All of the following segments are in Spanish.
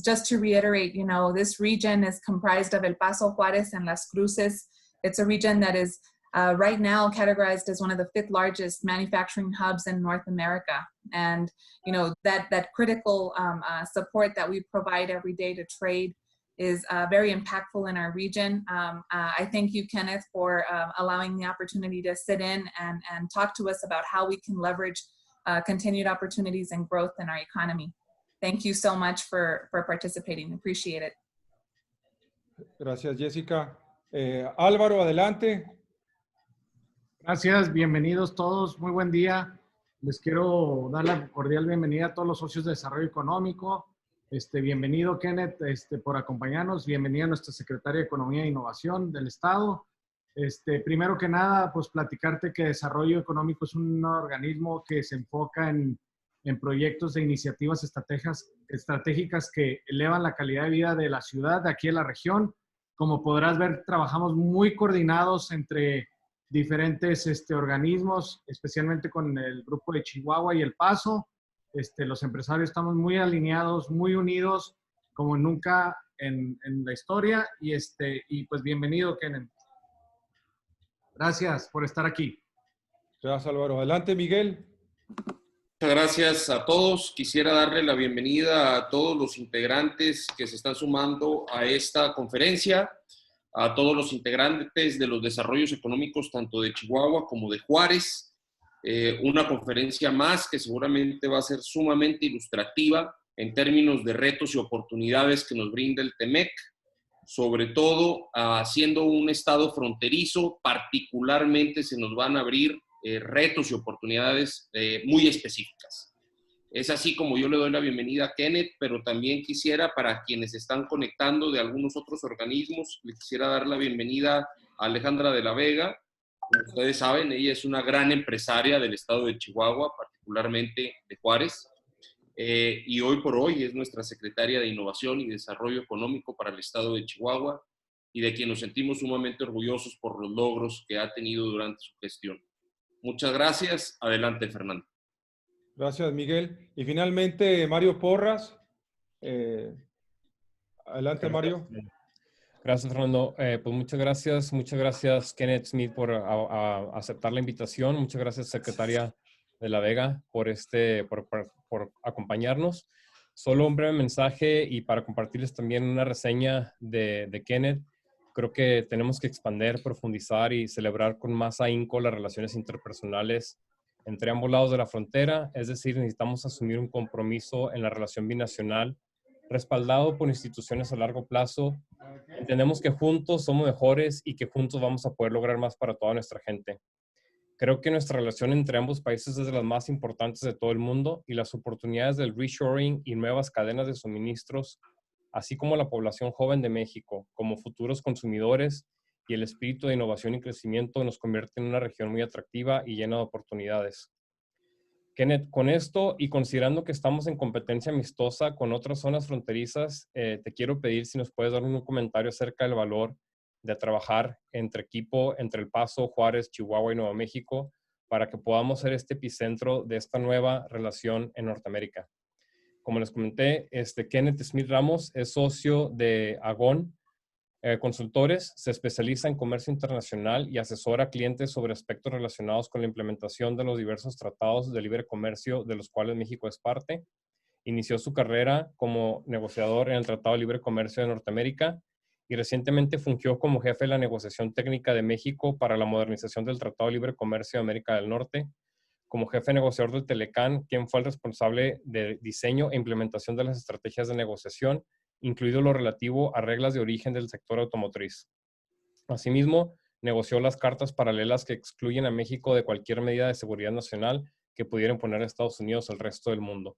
Just to reiterate, you know, this region is comprised of El Paso, Juarez, and Las Cruces. It's a region that is right now categorized as one of the 5th largest manufacturing hubs in North America. And, you know, that critical support that we provide every day to trade is very impactful in our region. I thank you, Kenneth, for allowing the opportunity to sit in and talk to us about how we can leverage continued opportunities and growth in our economy. Thank you so much for participating. Appreciate it. Gracias, Jessica. Álvaro, adelante. Gracias, bienvenidos todos, muy buen día. Les quiero dar la cordial bienvenida a todos los socios de desarrollo económico. Bienvenido, Kenneth, por acompañarnos. Bienvenida a nuestra secretaria de Economía e Innovación del Estado. Primero que nada, pues platicarte que Desarrollo Económico es un organismo que se enfoca en proyectos e iniciativas estratégicas que elevan la calidad de vida de la ciudad, de aquí en la región. Como podrás ver, trabajamos muy coordinados entre diferentes organismos, especialmente con el grupo de Chihuahua y El Paso. Los empresarios estamos muy alineados, muy unidos, como nunca en la historia. Y pues bienvenido, Kenneth. Gracias por estar aquí. Gracias, Álvaro. Adelante, Miguel. Muchas gracias a todos. Quisiera darle la bienvenida a todos los integrantes que se están sumando a esta conferencia, a todos los integrantes de los desarrollos económicos tanto de Chihuahua como de Juárez. Una conferencia más que seguramente va a ser sumamente ilustrativa en términos de retos y oportunidades que nos brinda el TEMEC, sobre todo siendo un estado fronterizo, particularmente se nos van a abrir retos y oportunidades muy específicas. Es así como yo le doy la bienvenida a Kenneth, pero también quisiera, para quienes están conectando de algunos otros organismos, le quisiera dar la bienvenida a Alejandra de la Vega. Como ustedes saben, ella es una gran empresaria del estado de Chihuahua, particularmente de Juárez, y hoy por hoy es nuestra secretaria de Innovación y Desarrollo Económico para el estado de Chihuahua, y de quien nos sentimos sumamente orgullosos por los logros que ha tenido durante su gestión. Muchas gracias. Adelante, Fernando. Gracias, Miguel. Y finalmente, Mario Porras. Adelante, Mario. Gracias, Fernando. Pues muchas gracias, Kenneth Smith, por aceptar la invitación. Muchas gracias, secretaria de la Vega, por acompañarnos. Solo un breve mensaje y para compartirles también una reseña de Kenneth. Creo que tenemos que expandir, profundizar y celebrar con más ahínco las relaciones interpersonales entre ambos lados de la frontera. Es decir, necesitamos asumir un compromiso en la relación binacional respaldado por instituciones a largo plazo. Entendemos que juntos somos mejores y que juntos vamos a poder lograr más para toda nuestra gente. Creo que nuestra relación entre ambos países es de las más importantes de todo el mundo y las oportunidades del reshoring y nuevas cadenas de suministros, así como la población joven de México, como futuros consumidores y el espíritu de innovación y crecimiento nos convierte en una región muy atractiva y llena de oportunidades. Kenneth, con esto y considerando que estamos en competencia amistosa con otras zonas fronterizas, te quiero pedir si nos puedes dar un comentario acerca del valor de trabajar entre equipo, entre El Paso, Juárez, Chihuahua y Nuevo México, para que podamos ser este epicentro de esta nueva relación en Norteamérica. Como les comenté, Kenneth Smith Ramos es socio de Agón Consultores, se especializa en comercio internacional y asesora a clientes sobre aspectos relacionados con la implementación de los diversos tratados de libre comercio de los cuales México es parte. Inició su carrera como negociador en el Tratado de Libre Comercio de Norteamérica y recientemente fungió como jefe de la negociación técnica de México para la modernización del Tratado de Libre Comercio de América del Norte, como jefe negociador del Telecán, quien fue el responsable de diseño e implementación de las estrategias de negociación, incluido lo relativo a reglas de origen del sector automotriz. Asimismo, negoció las cartas paralelas que excluyen a México de cualquier medida de seguridad nacional que pudiera imponer a Estados Unidos al resto del mundo.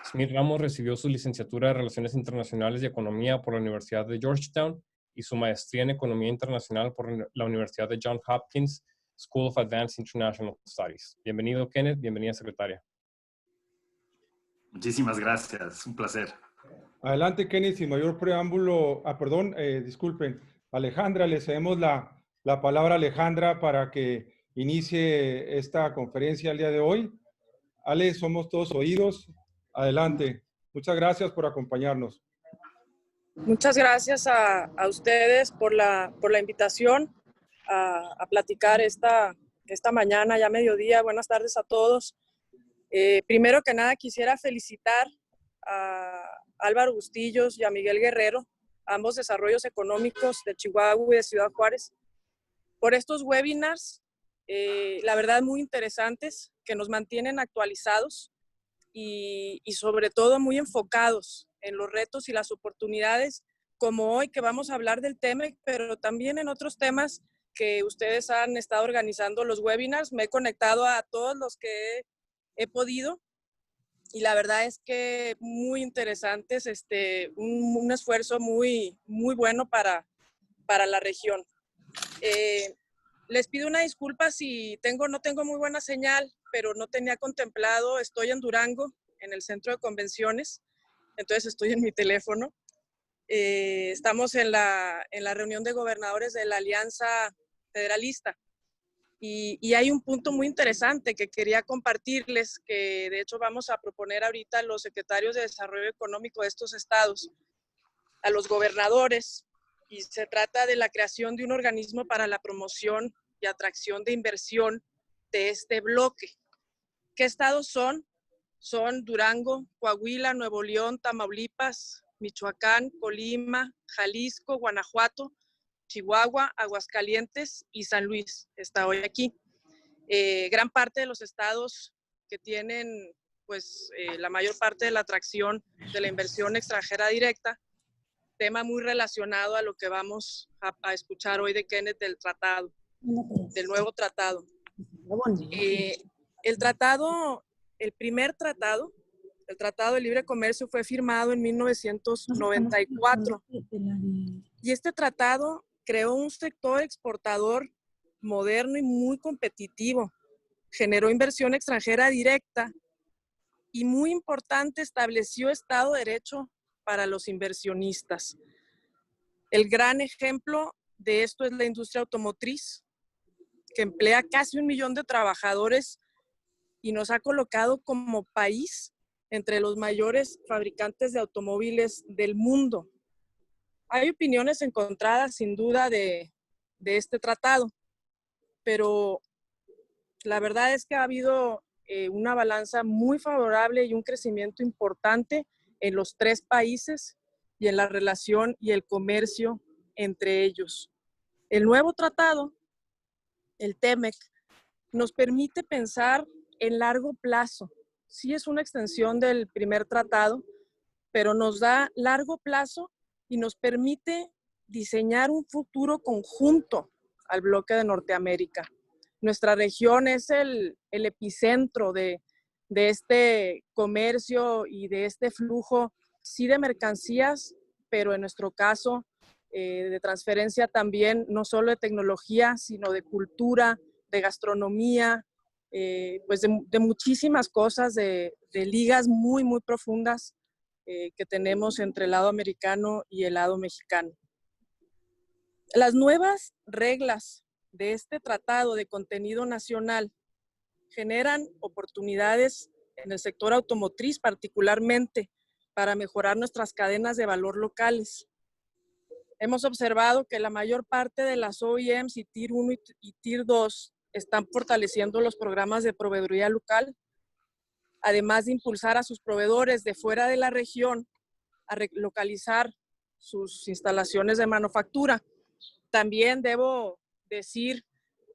Smith Ramos recibió su licenciatura de Relaciones Internacionales y Economía por la Universidad de Georgetown y su maestría en Economía Internacional por la Universidad de Johns Hopkins School of Advanced International Studies. Bienvenido, Kenneth. Bienvenida, secretaria. Muchísimas gracias. Un placer. Adelante, Kenneth, sin mayor preámbulo. Disculpen. Alejandra, le cedemos la palabra a Alejandra para que inicie esta conferencia el día de hoy. Ale, somos todos oídos. Adelante. Muchas gracias por acompañarnos. Muchas gracias a ustedes por la invitación a platicar esta mañana, ya mediodía. Buenas tardes a todos. Primero que nada, quisiera felicitar a Álvaro Bustillos y a Miguel Guerrero, ambos desarrollos económicos de Chihuahua y de Ciudad Juárez, por estos webinars, la verdad muy interesantes, que nos mantienen actualizados y sobre todo muy enfocados en los retos y las oportunidades, como hoy que vamos a hablar del TEMEC, pero también en otros temas que ustedes han estado organizando los webinars. Me he conectado a todos los que he podido y la verdad es que muy interesantes, un esfuerzo muy bueno para la región. Les pido una disculpa si no tengo muy buena señal, pero no tenía contemplado, estoy en Durango, en el centro de convenciones, entonces estoy en mi teléfono. Estamos en la reunión de gobernadores de la Alianza Federalista y hay un punto muy interesante que quería compartirles, que de hecho vamos a proponer ahorita a los secretarios de Desarrollo Económico de estos estados, a los gobernadores, y se trata de la creación de un organismo para la promoción y atracción de inversión de este bloque. ¿Qué estados son? Son Durango, Coahuila, Nuevo León, Tamaulipas, Michoacán, Colima, Jalisco, Guanajuato, Chihuahua, Aguascalientes y San Luis. Está hoy aquí. Gran parte de los estados que tienen pues, la mayor parte de la atracción de la inversión extranjera directa, tema muy relacionado a lo que vamos a escuchar hoy de Kenneth del tratado, del nuevo tratado. El primer tratado, el Tratado de Libre Comercio, fue firmado en 1994 y este tratado creó un sector exportador moderno y muy competitivo, generó inversión extranjera directa y, muy importante, estableció Estado de Derecho para los inversionistas. El gran ejemplo de esto es la industria automotriz, que emplea casi 1 millón de trabajadores y nos ha colocado como país entre los mayores fabricantes de automóviles del mundo. Hay opiniones encontradas, sin duda, de este tratado, pero la verdad es que ha habido una balanza muy favorable y un crecimiento importante en los 3 países y en la relación y el comercio entre ellos. El nuevo tratado, el TEMEC, nos permite pensar en largo plazo. Sí es una extensión del primer tratado, pero nos da largo plazo y nos permite diseñar un futuro conjunto al bloque de Norteamérica. Nuestra región es el epicentro de este comercio y de este flujo, sí de mercancías, pero en nuestro caso de transferencia también, no solo de tecnología, sino de cultura, de gastronomía, pues de muchísimas cosas, de ligas muy profundas que tenemos entre el lado americano y el lado mexicano. Las nuevas reglas de este tratado de contenido nacional generan oportunidades en el sector automotriz, particularmente para mejorar nuestras cadenas de valor locales. Hemos observado que la mayor parte de las OEMs y Tier 1 y Tier 2 están fortaleciendo los programas de proveeduría local, además de impulsar a sus proveedores de fuera de la región a relocalizar sus instalaciones de manufactura. También debo decir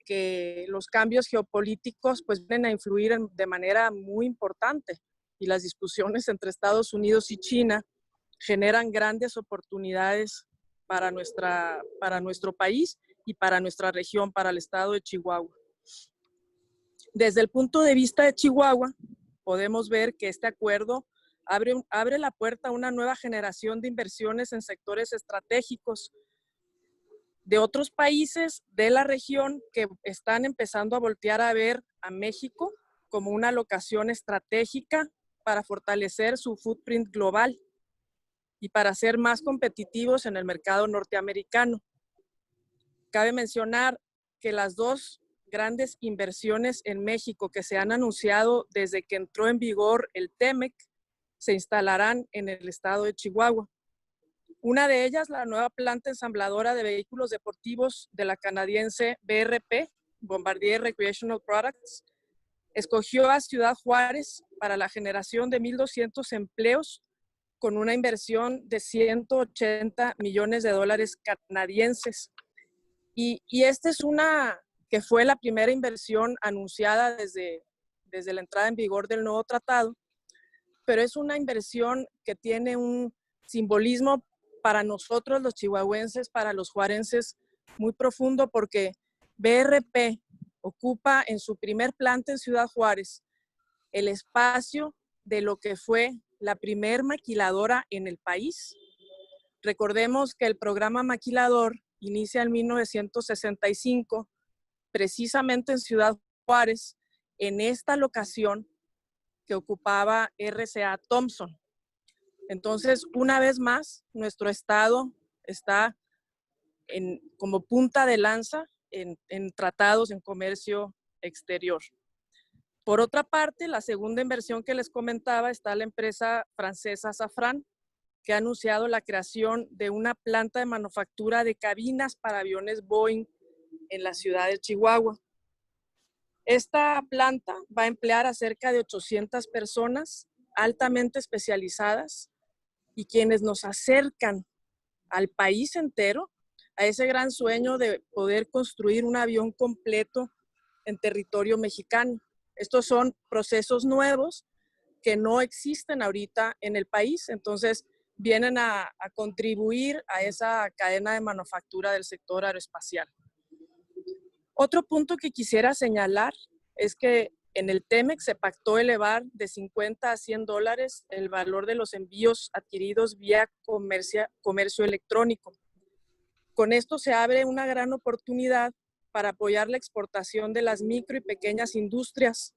que los cambios geopolíticos pues vienen a influir de manera muy importante y las discusiones entre Estados Unidos y China generan grandes oportunidades para nuestro país y para nuestra región, para el estado de Chihuahua. Desde el punto de vista de Chihuahua, podemos ver que este acuerdo abre la puerta a una nueva generación de inversiones en sectores estratégicos de otros países de la región que están empezando a voltear a ver a México como una locación estratégica para fortalecer su footprint global y para ser más competitivos en el mercado norteamericano. Cabe mencionar que las 2 grandes inversiones en México que se han anunciado desde que entró en vigor el TEMEC se instalarán en el estado de Chihuahua. Una de ellas, la nueva planta ensambladora de vehículos deportivos de la canadiense BRP, Bombardier Recreational Products, escogió a Ciudad Juárez para la generación de 1,200 empleos con una inversión de $180 millones canadienses. Y esta es una que fue la primera inversión anunciada desde la entrada en vigor del nuevo tratado, pero es una inversión que tiene un simbolismo para nosotros los chihuahuenses, para los juarenses, muy profundo, porque BRP ocupa en su primer planta en Ciudad Juárez el espacio de lo que fue la primer maquiladora en el país. Recordemos que el programa maquilador inicia en 1965, precisamente en Ciudad Juárez, en esta locación que ocupaba RCA Thompson. Entonces, una vez más, nuestro estado está como punta de lanza en tratados en comercio exterior. Por otra parte, la segunda inversión que les comentaba está la empresa francesa Safran, que ha anunciado la creación de una planta de manufactura de cabinas para aviones Boeing en la ciudad de Chihuahua. Esta planta va a emplear a cerca de 800 personas altamente especializadas y quienes nos acercan al país entero a ese gran sueño de poder construir un avión completo en territorio mexicano. Estos son procesos nuevos que no existen ahorita en el país, entonces vienen a contribuir a esa cadena de manufactura del sector aeroespacial. Otro punto que quisiera señalar es que en el TEMEC se pactó elevar de $50 a $100 el valor de los envíos adquiridos vía comercio electrónico. Con esto se abre una gran oportunidad para apoyar la exportación de las micro y pequeñas industrias,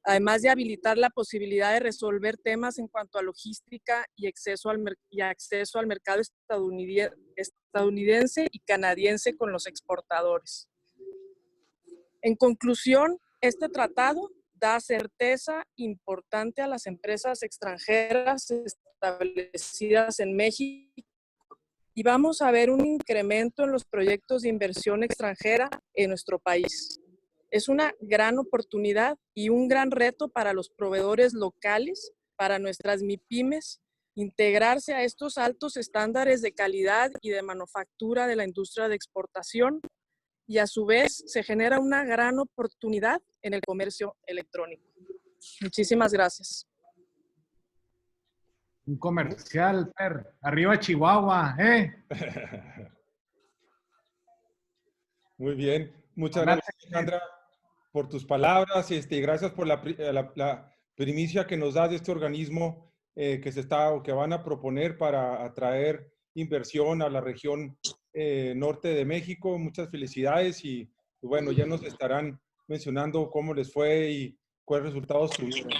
además de habilitar la posibilidad de resolver temas en cuanto a logística y acceso al mercado estadounidense y canadiense con los exportadores. En conclusión, este tratado da certeza importante a las empresas extranjeras establecidas en México y vamos a ver un incremento en los proyectos de inversión extranjera en nuestro país. Es una gran oportunidad y un gran reto para los proveedores locales, para nuestras MIPYMES, integrarse a estos altos estándares de calidad y de manufactura de la industria de exportación, y a su vez se genera una gran oportunidad en el comercio electrónico. Muchísimas gracias. Un comercial, Per. Arriba Chihuahua, ¿eh? Muy bien. Muchas gracias, Alejandra, por tus palabras y gracias por la primicia que nos das de este organismo que van a proponer para atraer inversión a la región norte de México. Muchas felicidades y bueno, ya nos estarán mencionando cómo les fue y cuáles resultados tuvieron.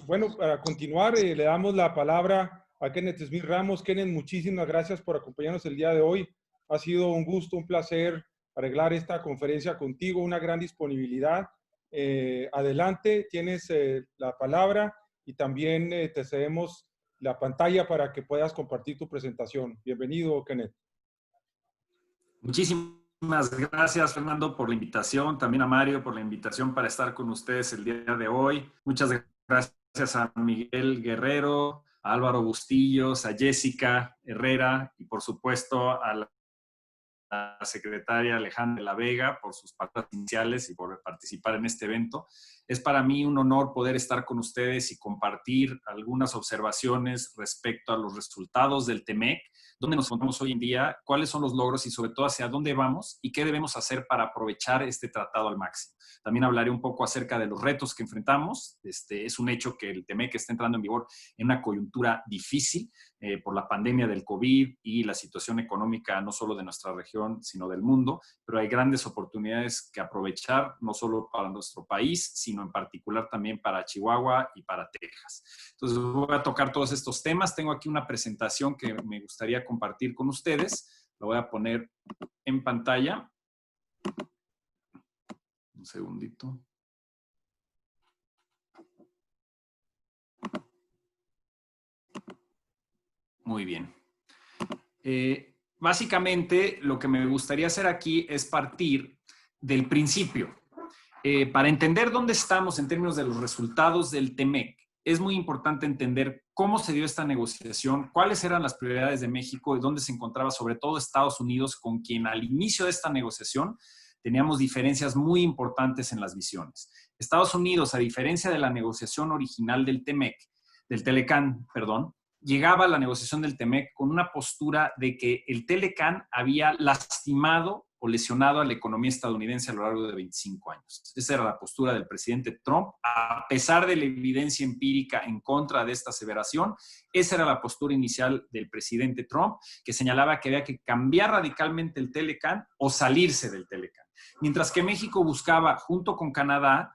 Bueno, para continuar, le damos la palabra a Kenneth Smith Ramos. Kenneth, muchísimas gracias por acompañarnos el día de hoy. Ha sido un gusto, un placer arreglar esta conferencia contigo, una gran disponibilidad. Adelante, tienes la palabra y también te cedemos la pantalla para que puedas compartir tu presentación. Bienvenido, Kenneth. Muchísimas gracias, Fernando, por la invitación. También a Mario por la invitación para estar con ustedes el día de hoy. Muchas gracias a Miguel Guerrero, a Álvaro Bustillos, a Jessica Herrera y, por supuesto, a la secretaria Alejandra de la Vega por sus palabras iniciales y por participar en este evento. Es para mí un honor poder estar con ustedes y compartir algunas observaciones respecto a los resultados del TEMEC, dónde nos encontramos hoy en día, cuáles son los logros y sobre todo hacia dónde vamos y qué debemos hacer para aprovechar este tratado al máximo. También hablaré un poco acerca de los retos que enfrentamos. Es un hecho que el TEMEC está entrando en vigor en una coyuntura difícil por la pandemia del COVID y la situación económica no solo de nuestra región, sino del mundo, pero hay grandes oportunidades que aprovechar, no solo para nuestro país, sino en particular también para Chihuahua y para Texas. Entonces voy a tocar todos estos temas. Tengo aquí una presentación que me gustaría compartir con ustedes. La voy a poner en pantalla. Un segundito. Muy bien. Básicamente, lo que me gustaría hacer aquí es partir del principio. Para entender dónde estamos en términos de los resultados del TEMEC, es muy importante entender cómo se dio esta negociación, cuáles eran las prioridades de México y dónde se encontraba sobre todo Estados Unidos, con quien al inicio de esta negociación teníamos diferencias muy importantes en las visiones. Estados Unidos, a diferencia de la negociación original del TEMEC, del Telecán, perdón, llegaba a la negociación del TEMEC con una postura de que el Telecán había lastimado o lesionado a la economía estadounidense a lo largo de 25 años. Esa era la postura del presidente Trump. A pesar de la evidencia empírica en contra de esta aseveración, esa era la postura inicial del presidente Trump, que señalaba que había que cambiar radicalmente el Telecán o salirse del Telecán. Mientras que México buscaba, junto con Canadá,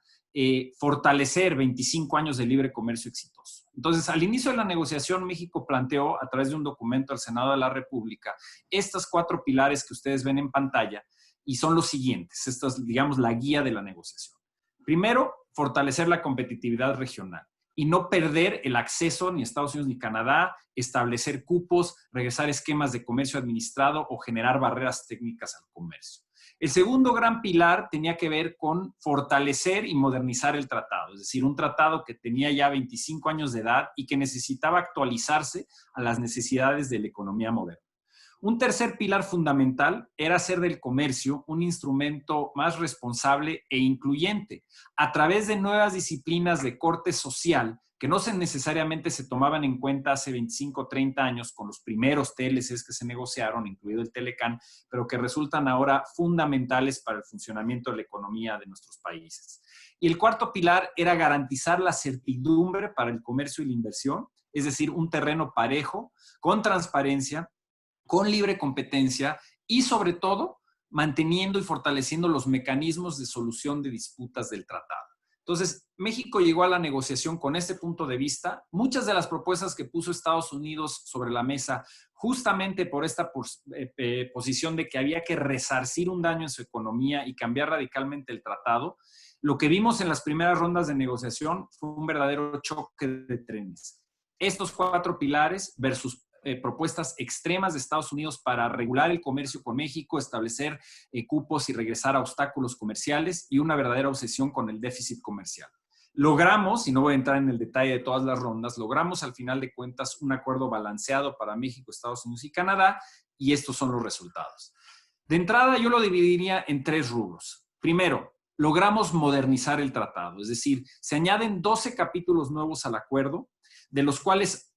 fortalecer 25 años de libre comercio exitoso. Entonces, al inicio de la negociación, México planteó, a través de un documento al Senado de la República, estas 4 pilares que ustedes ven en pantalla, y son los siguientes. Esta es, digamos, la guía de la negociación. Primero, fortalecer la competitividad regional y no perder el acceso ni a Estados Unidos ni Canadá, establecer cupos, regresar esquemas de comercio administrado o generar barreras técnicas al comercio. El segundo gran pilar tenía que ver con fortalecer y modernizar el tratado, es decir, un tratado que tenía ya 25 años de edad y que necesitaba actualizarse a las necesidades de la economía moderna. Un tercer pilar fundamental era hacer del comercio un instrumento más responsable e incluyente a través de nuevas disciplinas de corte social que no necesariamente se tomaban en cuenta hace 25 o 30 años con los primeros TLCs que se negociaron, incluido el Telecán, pero que resultan ahora fundamentales para el funcionamiento de la economía de nuestros países. Y el cuarto pilar era garantizar la certidumbre para el comercio y la inversión, es decir, un terreno parejo, con transparencia, con libre competencia y, sobre todo, manteniendo y fortaleciendo los mecanismos de solución de disputas del tratado. Entonces, México llegó a la negociación con este punto de vista. Muchas de las propuestas que puso Estados Unidos sobre la mesa, justamente por esta posición de que había que resarcir un daño en su economía y cambiar radicalmente el tratado, lo que vimos en las primeras rondas de negociación fue un verdadero choque de trenes. Estos 4 pilares versus propuestas extremas de Estados Unidos para regular el comercio con México, establecer cupos y regresar a obstáculos comerciales y una verdadera obsesión con el déficit comercial. Logramos, y no voy a entrar en el detalle de todas las rondas, logramos al final de cuentas un acuerdo balanceado para México, Estados Unidos y Canadá, y estos son los resultados. De entrada, yo lo dividiría en 3 rubros. Primero, logramos modernizar el tratado, es decir, se añaden 12 capítulos nuevos al acuerdo, de los cuales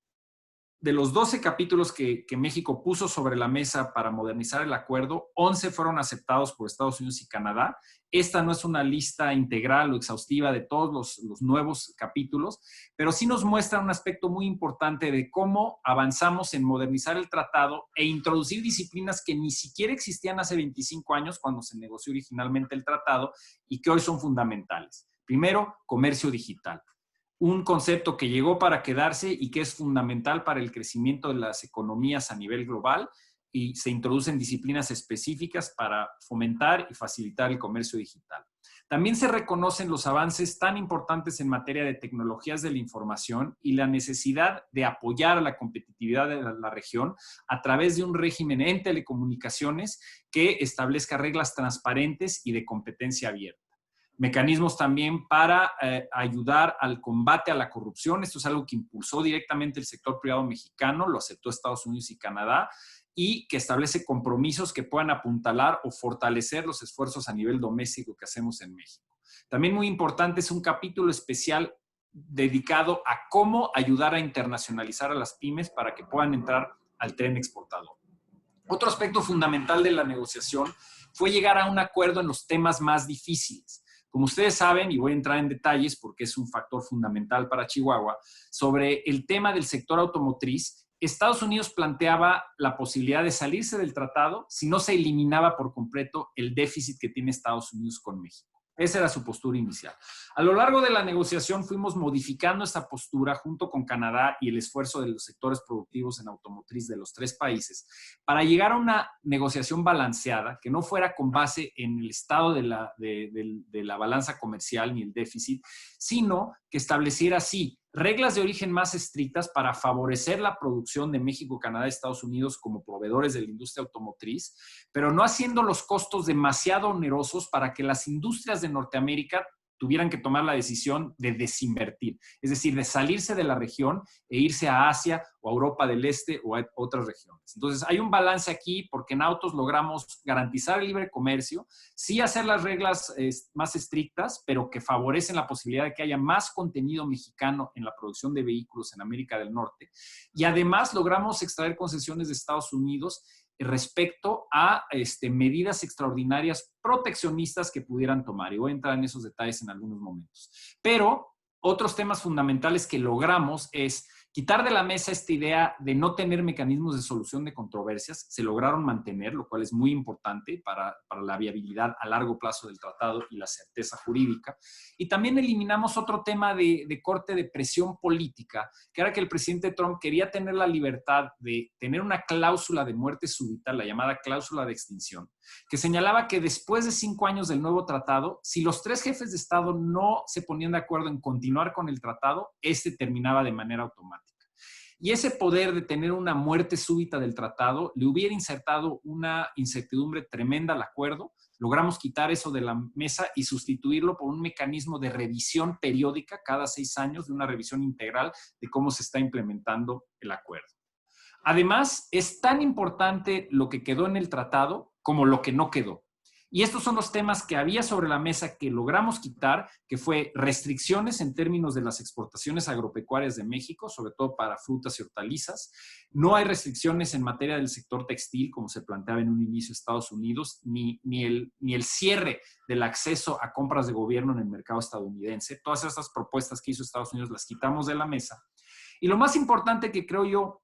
de los 12 capítulos que México puso sobre la mesa para modernizar el acuerdo, 11 fueron aceptados por Estados Unidos y Canadá. Esta no es una lista integral o exhaustiva de todos los nuevos capítulos, pero sí nos muestra un aspecto muy importante de cómo avanzamos en modernizar el tratado e introducir disciplinas que ni siquiera existían hace 25 años cuando se negoció originalmente el tratado y que hoy son fundamentales. Primero, comercio digital. Un concepto que llegó para quedarse y que es fundamental para el crecimiento de las economías a nivel global, y se introducen disciplinas específicas para fomentar y facilitar el comercio digital. También se reconocen los avances tan importantes en materia de tecnologías de la información y la necesidad de apoyar a la competitividad de la región a través de un régimen en telecomunicaciones que establezca reglas transparentes y de competencia abierta. Mecanismos también para ayudar al combate a la corrupción. Esto es algo que impulsó directamente el sector privado mexicano, lo aceptó Estados Unidos y Canadá, y que establece compromisos que puedan apuntalar o fortalecer los esfuerzos a nivel doméstico que hacemos en México. También muy importante es un capítulo especial dedicado a cómo ayudar a internacionalizar a las pymes para que puedan entrar al tren exportador. Otro aspecto fundamental de la negociación fue llegar a un acuerdo en los temas más difíciles. Como ustedes saben, y voy a entrar en detalles porque es un factor fundamental para Chihuahua, sobre el tema del sector automotriz, Estados Unidos planteaba la posibilidad de salirse del tratado si no se eliminaba por completo el déficit que tiene Estados Unidos con México. Esa era su postura inicial. A lo largo de la negociación fuimos modificando esta postura junto con Canadá y el esfuerzo de los sectores productivos en automotriz de los 3 países para llegar a una negociación balanceada que no fuera con base en el estado de la balanza comercial ni el déficit, sino que estableciera así reglas de origen más estrictas para favorecer la producción de México, Canadá y Estados Unidos como proveedores de la industria automotriz, pero no haciendo los costos demasiado onerosos para que las industrias de Norteamérica tuvieran que tomar la decisión de desinvertir, es decir, de salirse de la región e irse a Asia o a Europa del Este o a otras regiones. Entonces, hay un balance aquí porque en autos logramos garantizar el libre comercio, sí hacer las reglas más estrictas, pero que favorecen la posibilidad de que haya más contenido mexicano en la producción de vehículos en América del Norte. Y además logramos extraer concesiones de Estados Unidos respecto a medidas extraordinarias proteccionistas que pudieran tomar. Y voy a entrar en esos detalles en algunos momentos. Pero otros temas fundamentales que logramos es quitar de la mesa esta idea de no tener mecanismos de solución de controversias. Se lograron mantener, lo cual es muy importante para la viabilidad a largo plazo del tratado y la certeza jurídica. Y también eliminamos otro tema de corte de presión política, que era que el presidente Trump quería tener la libertad de tener una cláusula de muerte súbita, la llamada cláusula de extinción, que señalaba que después de 5 años del nuevo tratado, si los 3 jefes de Estado no se ponían de acuerdo en continuar con el tratado, terminaba de manera automática. Y ese poder de tener una muerte súbita del tratado le hubiera insertado una incertidumbre tremenda al acuerdo. Logramos quitar eso de la mesa y sustituirlo por un mecanismo de revisión periódica cada 6 años, de una revisión integral de cómo se está implementando el acuerdo. Además, es tan importante lo que quedó en el tratado como lo que no quedó. Y estos son los temas que había sobre la mesa que logramos quitar, que fue restricciones en términos de las exportaciones agropecuarias de México, sobre todo para frutas y hortalizas. No hay restricciones en materia del sector textil, como se planteaba en un inicio Estados Unidos, ni el cierre del acceso a compras de gobierno en el mercado estadounidense. Todas estas propuestas que hizo Estados Unidos las quitamos de la mesa. Y lo más importante que creo yo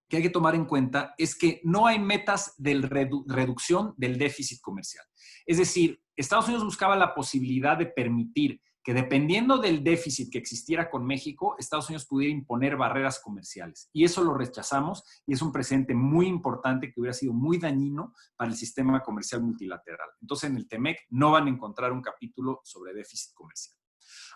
que hay que tomar en cuenta es que no hay metas de reducción del déficit comercial. Es decir, Estados Unidos buscaba la posibilidad de permitir que dependiendo del déficit que existiera con México, Estados Unidos pudiera imponer barreras comerciales. Y eso lo rechazamos y es un precedente muy importante que hubiera sido muy dañino para el sistema comercial multilateral. Entonces, en el TEMEC no van a encontrar un capítulo sobre déficit comercial.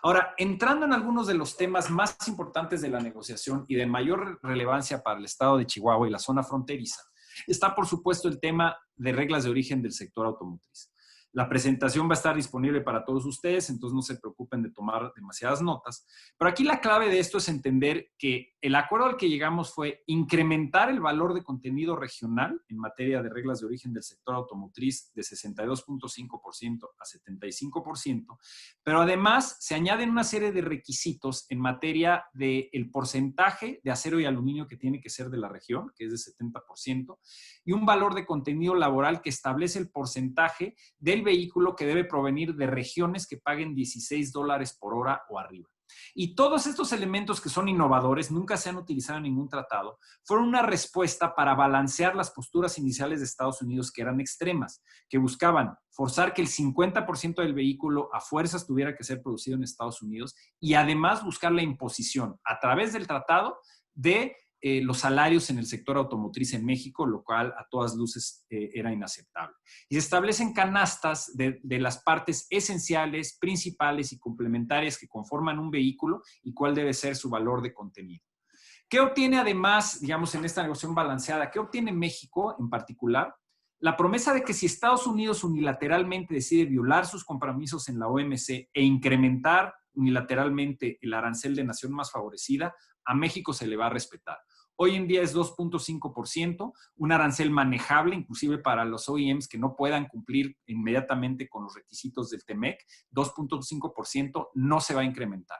Ahora, entrando en algunos de los temas más importantes de la negociación y de mayor relevancia para el estado de Chihuahua y la zona fronteriza, está por supuesto el tema de reglas de origen del sector automotriz. La presentación va a estar disponible para todos ustedes, entonces no se preocupen de tomar demasiadas notas. Pero aquí la clave de esto es entender que el acuerdo al que llegamos fue incrementar el valor de contenido regional en materia de reglas de origen del sector automotriz de 62.5% a 75%, pero además se añaden una serie de requisitos en materia del porcentaje de acero y aluminio que tiene que ser de la región, que es de 70%, y un valor de contenido laboral que establece el porcentaje del vehículo que debe provenir de regiones que paguen $16 por hora o arriba. Y todos estos elementos que son innovadores, nunca se han utilizado en ningún tratado, fueron una respuesta para balancear las posturas iniciales de Estados Unidos que eran extremas, que buscaban forzar que el 50% del vehículo a fuerzas tuviera que ser producido en Estados Unidos y además buscar la imposición a través del tratado de los salarios en el sector automotriz en México, lo cual a todas luces era inaceptable. Y se establecen canastas de las partes esenciales, principales y complementarias que conforman un vehículo y cuál debe ser su valor de contenido. ¿Qué obtiene además, digamos, en esta negociación balanceada? ¿Qué obtiene México en particular? La promesa de que si Estados Unidos unilateralmente decide violar sus compromisos en la OMC e incrementar unilateralmente el arancel de nación más favorecida, a México se le va a respetar. Hoy en día es 2.5%, un arancel manejable, inclusive para los OEMs que no puedan cumplir inmediatamente con los requisitos del TEMEC, 2.5% no se va a incrementar,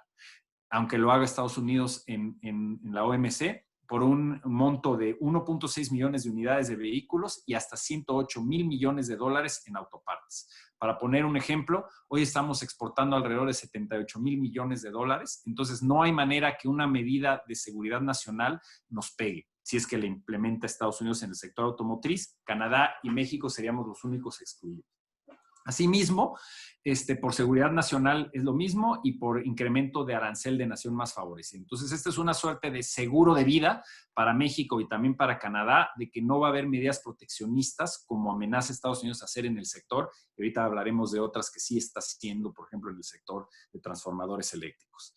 aunque lo haga Estados Unidos en la OMC, por un monto de 1.6 millones de unidades de vehículos y hasta 108 mil millones de dólares en autopartes. Para poner un ejemplo, hoy estamos exportando alrededor de 78 mil millones de dólares, entonces no hay manera que una medida de seguridad nacional nos pegue. Si es que la implementa Estados Unidos en el sector automotriz, Canadá y México seríamos los únicos excluidos. Asimismo, por seguridad nacional es lo mismo y por incremento de arancel de nación más favorecida. Entonces, esta es una suerte de seguro de vida para México y también para Canadá, de que no va a haber medidas proteccionistas como amenaza Estados Unidos a hacer en el sector. Y ahorita hablaremos de otras que sí está haciendo, por ejemplo, en el sector de transformadores eléctricos.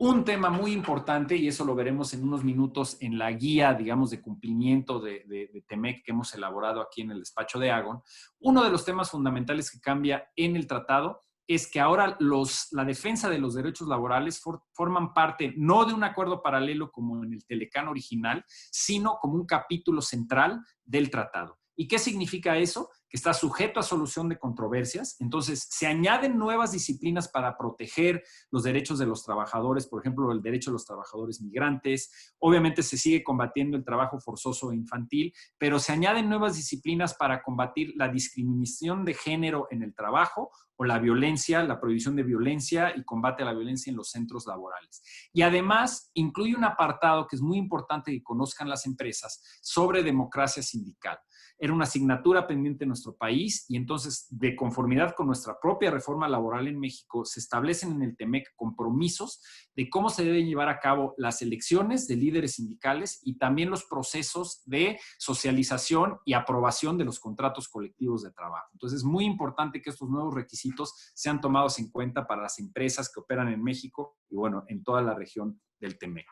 Un tema muy importante, y eso lo veremos en unos minutos en la guía, digamos, de cumplimiento de TEMEC que hemos elaborado aquí en el despacho de Agon, uno de los temas fundamentales que cambia en el tratado es que ahora la defensa de los derechos laborales forman parte no de un acuerdo paralelo como en el Telecán original, sino como un capítulo central del tratado. ¿Y qué significa eso? Que está sujeto a solución de controversias. Entonces, se añaden nuevas disciplinas para proteger los derechos de los trabajadores, por ejemplo, el derecho de los trabajadores migrantes. Obviamente se sigue combatiendo el trabajo forzoso infantil, pero se añaden nuevas disciplinas para combatir la discriminación de género en el trabajo o la violencia, la prohibición de violencia y combate a la violencia en los centros laborales. Y además incluye un apartado que es muy importante que conozcan las empresas sobre democracia sindical. Era una asignatura pendiente en nuestro país y entonces, de conformidad con nuestra propia reforma laboral en México, se establecen en el TEMEC compromisos de cómo se deben llevar a cabo las elecciones de líderes sindicales y también los procesos de socialización y aprobación de los contratos colectivos de trabajo. Entonces, es muy importante que estos nuevos requisitos sean tomados en cuenta para las empresas que operan en México y, bueno, en toda la región del TEMEC.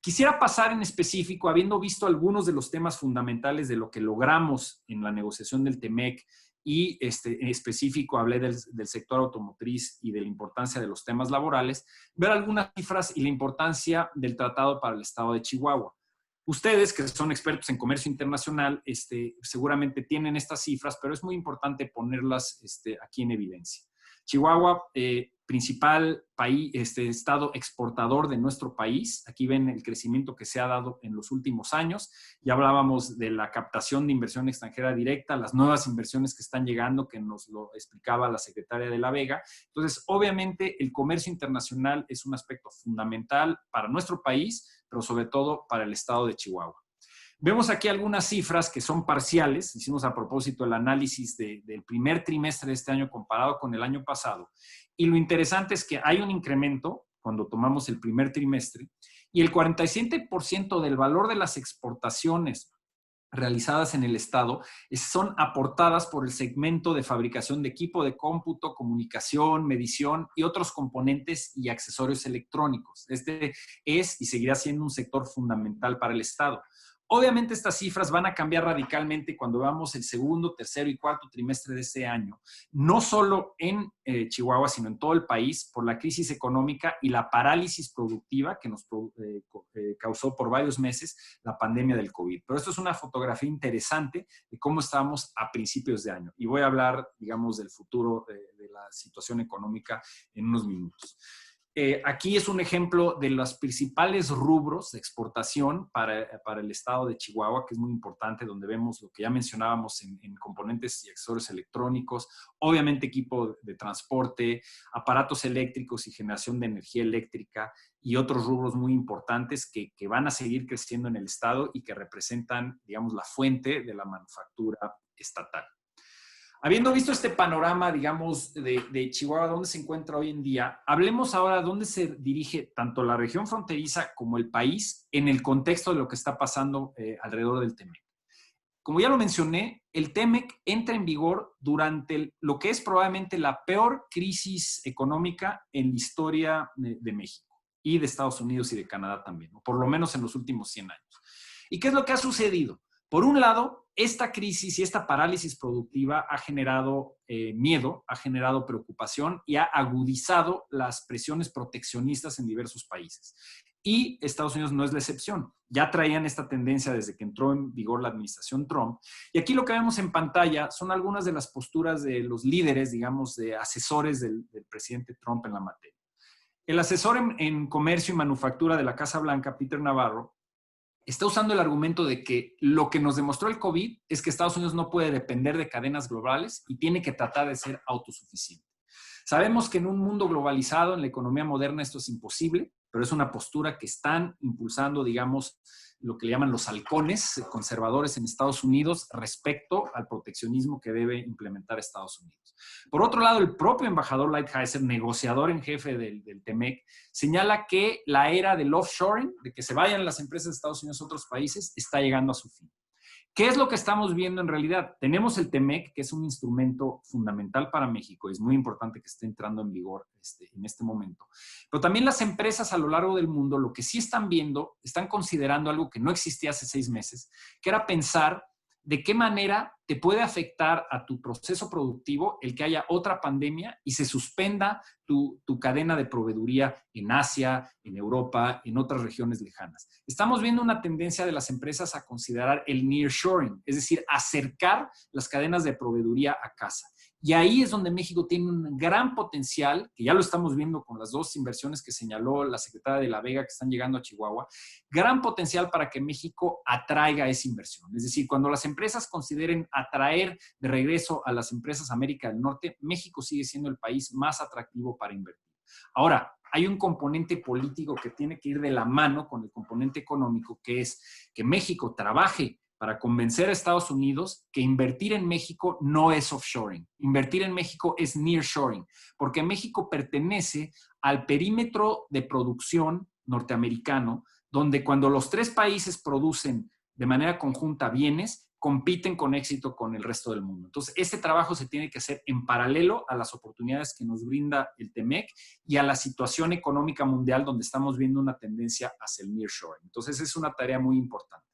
Quisiera pasar en específico, habiendo visto algunos de los temas fundamentales de lo que logramos en la negociación del TEMEC y en específico hablé del sector automotriz y de la importancia de los temas laborales, ver algunas cifras y la importancia del tratado para el estado de Chihuahua. Ustedes, que son expertos en comercio internacional, seguramente tienen estas cifras, pero es muy importante ponerlas aquí en evidencia. Chihuahua, principal país, estado exportador de nuestro país. Aquí ven el crecimiento que se ha dado en los últimos años. Ya hablábamos de la captación de inversión extranjera directa, las nuevas inversiones que están llegando, que nos lo explicaba la secretaria de la Vega. Entonces, obviamente, el comercio internacional es un aspecto fundamental para nuestro país, pero sobre todo para el estado de Chihuahua. Vemos aquí algunas cifras que son parciales. Hicimos a propósito el análisis del primer trimestre de este año comparado con el año pasado. Y lo interesante es que hay un incremento cuando tomamos el primer trimestre y el 47% del valor de las exportaciones realizadas en el estado son aportadas por el segmento de fabricación de equipo de cómputo, comunicación, medición y otros componentes y accesorios electrónicos. Este es y seguirá siendo un sector fundamental para el estado. Obviamente estas cifras van a cambiar radicalmente cuando veamos el segundo, tercero y cuarto trimestre de este año, no solo en Chihuahua, sino en todo el país, por la crisis económica y la parálisis productiva que nos causó por varios meses la pandemia del COVID. Pero esto es una fotografía interesante de cómo estamos a principios de año. Y voy a hablar, digamos, del futuro de la situación económica en unos minutos. Aquí es un ejemplo de los principales rubros de exportación para el estado de Chihuahua, que es muy importante, donde vemos lo que ya mencionábamos en componentes y accesorios electrónicos, obviamente equipo de transporte, aparatos eléctricos y generación de energía eléctrica y otros rubros muy importantes que van a seguir creciendo en el estado y que representan, digamos, la fuente de la manufactura estatal. Habiendo visto este panorama, digamos, de Chihuahua, dónde se encuentra hoy en día, hablemos ahora de dónde se dirige tanto la región fronteriza como el país en el contexto de lo que está pasando alrededor del TEMEC. Como ya lo mencioné, el TEMEC entra en vigor durante lo que es probablemente la peor crisis económica en la historia de México y de Estados Unidos y de Canadá también, o por lo menos en los últimos 100 años. ¿Y qué es lo que ha sucedido? Por un lado, esta crisis y esta parálisis productiva ha generado miedo, ha generado preocupación y ha agudizado las presiones proteccionistas en diversos países. Y Estados Unidos no es la excepción. Ya traían esta tendencia desde que entró en vigor la administración Trump. Y aquí lo que vemos en pantalla son algunas de las posturas de los líderes, digamos, de asesores del presidente Trump en la materia. El asesor en comercio y manufactura de la Casa Blanca, Peter Navarro, está usando el argumento de que lo que nos demostró el COVID es que Estados Unidos no puede depender de cadenas globales y tiene que tratar de ser autosuficiente. Sabemos que en un mundo globalizado, en la economía moderna, esto es imposible, pero es una postura que están impulsando, digamos, lo que le llaman los halcones conservadores en Estados Unidos respecto al proteccionismo que debe implementar Estados Unidos. Por otro lado, el propio embajador Lighthizer, negociador en jefe del TEMEC, señala que la era del offshoring, de que se vayan las empresas de Estados Unidos a otros países, está llegando a su fin. ¿Qué es lo que estamos viendo en realidad? Tenemos el TEMEC, que es un instrumento fundamental para México. Es muy importante que esté entrando en vigor en este momento. Pero también las empresas a lo largo del mundo, lo que sí están viendo, están considerando algo que no existía hace 6 meses, que era pensar de qué manera te puede afectar a tu proceso productivo el que haya otra pandemia y se suspenda tu cadena de proveeduría en Asia, en Europa, en otras regiones lejanas. Estamos viendo una tendencia de las empresas a considerar el nearshoring, es decir, acercar las cadenas de proveeduría a casa. Y ahí es donde México tiene un gran potencial, que ya lo estamos viendo con las 2 inversiones que señaló la secretaria de la Vega que están llegando a Chihuahua, gran potencial para que México atraiga esa inversión. Es decir, cuando las empresas consideren atraer de regreso a las empresas América del Norte, México sigue siendo el país más atractivo para invertir. Ahora, hay un componente político que tiene que ir de la mano con el componente económico, que es que México trabaje para convencer a Estados Unidos que invertir en México no es offshoring. Invertir en México es nearshoring, porque México pertenece al perímetro de producción norteamericano, donde cuando los 3 países producen de manera conjunta bienes, compiten con éxito con el resto del mundo. Entonces, este trabajo se tiene que hacer en paralelo a las oportunidades que nos brinda el TEMEC y a la situación económica mundial donde estamos viendo una tendencia hacia el nearshoring. Entonces, es una tarea muy importante.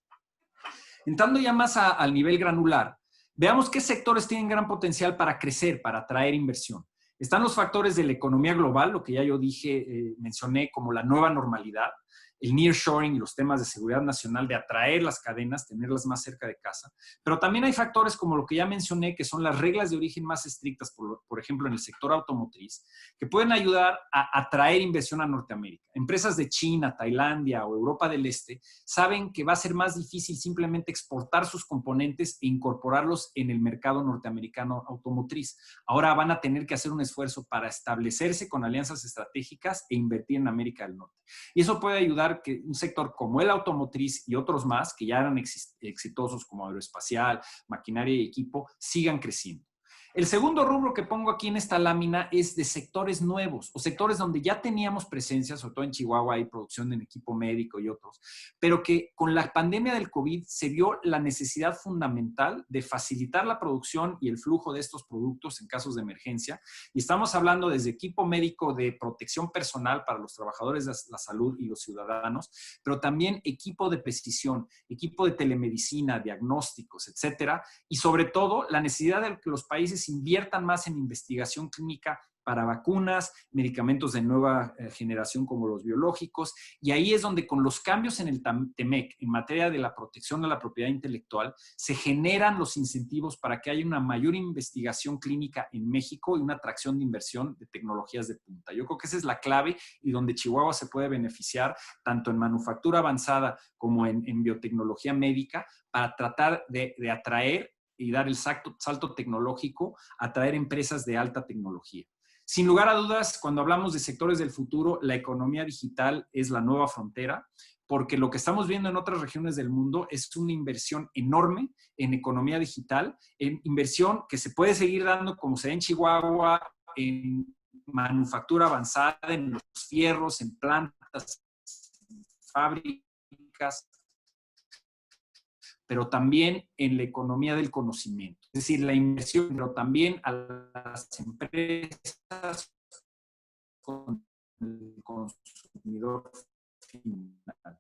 Entrando ya más al nivel granular, veamos qué sectores tienen gran potencial para crecer, para atraer inversión. Están los factores de la economía global, lo que ya yo dije, mencioné como la nueva normalidad, el nearshoring y los temas de seguridad nacional, de atraer las cadenas, tenerlas más cerca de casa. Pero también hay factores como lo que ya mencioné, que son las reglas de origen más estrictas, por ejemplo, en el sector automotriz, que pueden ayudar a atraer inversión a Norteamérica. Empresas de China, Tailandia o Europa del Este saben que va a ser más difícil simplemente exportar sus componentes e incorporarlos en el mercado norteamericano automotriz. Ahora van a tener que hacer un esfuerzo para establecerse con alianzas estratégicas e invertir en América del Norte. Y eso puede ayudar que un sector como el automotriz y otros más, que ya eran exitosos como aeroespacial, maquinaria y equipo, sigan creciendo. El segundo rubro que pongo aquí en esta lámina es de sectores nuevos o sectores donde ya teníamos presencia, sobre todo en Chihuahua hay producción en equipo médico y otros, pero que con la pandemia del COVID se vio la necesidad fundamental de facilitar la producción y el flujo de estos productos en casos de emergencia. Y estamos hablando desde equipo médico de protección personal para los trabajadores de la salud y los ciudadanos, pero también equipo de precisión, equipo de telemedicina, diagnósticos, etcétera. Y sobre todo la necesidad de que los países inviertan más en investigación clínica para vacunas, medicamentos de nueva generación como los biológicos, y ahí es donde con los cambios en el TEMEC en materia de la protección de la propiedad intelectual se generan los incentivos para que haya una mayor investigación clínica en México y una atracción de inversión de tecnologías de punta. Yo creo que esa es la clave y donde Chihuahua se puede beneficiar tanto en manufactura avanzada como en biotecnología médica para tratar de atraer y dar el salto tecnológico, atraer empresas de alta tecnología. Sin lugar a dudas, cuando hablamos de sectores del futuro, la economía digital es la nueva frontera, porque lo que estamos viendo en otras regiones del mundo es una inversión enorme en economía digital, en inversión que se puede seguir dando como se da en Chihuahua, en manufactura avanzada, en los fierros, en plantas, en fábricas, pero también en la economía del conocimiento. Es decir, la inversión, pero también a las empresas con el consumidor final.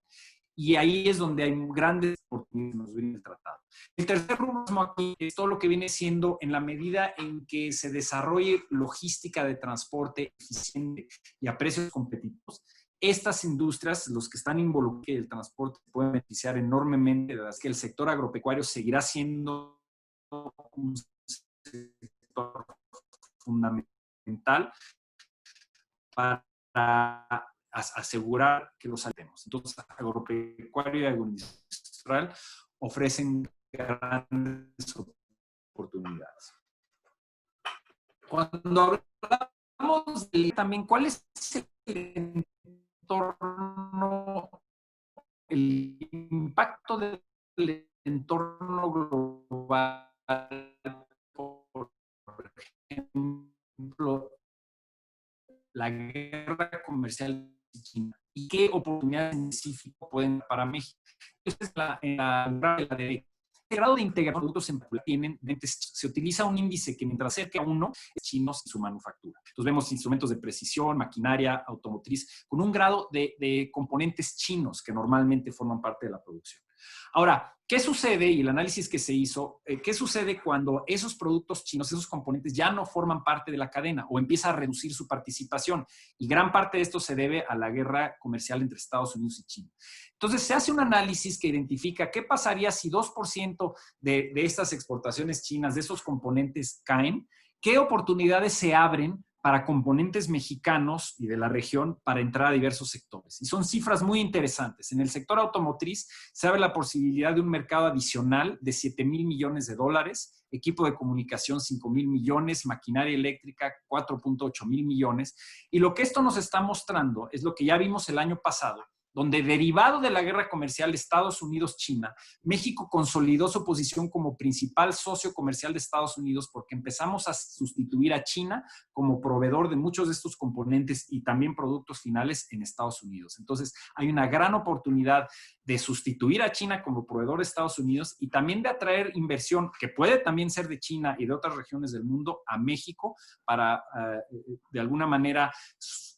Y ahí es donde hay grandes oportunidades que nos brinda el tratado. El tercer rubro aquí es todo lo que viene siendo en la medida en que se desarrolle logística de transporte eficiente y a precios competitivos. Estas industrias, los que están involucrados en el transporte, pueden beneficiar enormemente de las que el sector agropecuario seguirá siendo un sector fundamental para asegurar que los saltemos. Entonces, agropecuario y agroindustrial ofrecen grandes oportunidades. Cuando hablamos de también, ¿cuál es el entorno, el impacto del entorno global, por ejemplo, la guerra comercial de China y qué oportunidades específicas pueden para México? Esta es la derecha. grado de integración de productos en particular se utiliza un índice que mientras acerca a 1 es chinos y su manufactura. Entonces vemos instrumentos de precisión, maquinaria, automotriz, con un grado de componentes chinos que normalmente forman parte de la producción. Ahora, ¿qué sucede? Y el análisis que se hizo, ¿qué sucede cuando esos productos chinos, esos componentes ya no forman parte de la cadena o empieza a reducir su participación? Y gran parte de esto se debe a la guerra comercial entre Estados Unidos y China. Entonces, se hace un análisis que identifica qué pasaría si 2% de estas exportaciones chinas, de esos componentes caen, qué oportunidades se abren para componentes mexicanos y de la región para entrar a diversos sectores. Y son cifras muy interesantes. En el sector automotriz se abre la posibilidad de un mercado adicional de $7,000 millones, equipo de comunicación $5,000 millones, maquinaria eléctrica $4,8 millones. Y lo que esto nos está mostrando es lo que ya vimos el año pasado, donde derivado de la guerra comercial Estados Unidos-China, México consolidó su posición como principal socio comercial de Estados Unidos porque empezamos a sustituir a China como proveedor de muchos de estos componentes y también productos finales en Estados Unidos. Entonces, hay una gran oportunidad de sustituir a China como proveedor de Estados Unidos y también de atraer inversión, que puede también ser de China y de otras regiones del mundo, a México para, de alguna manera,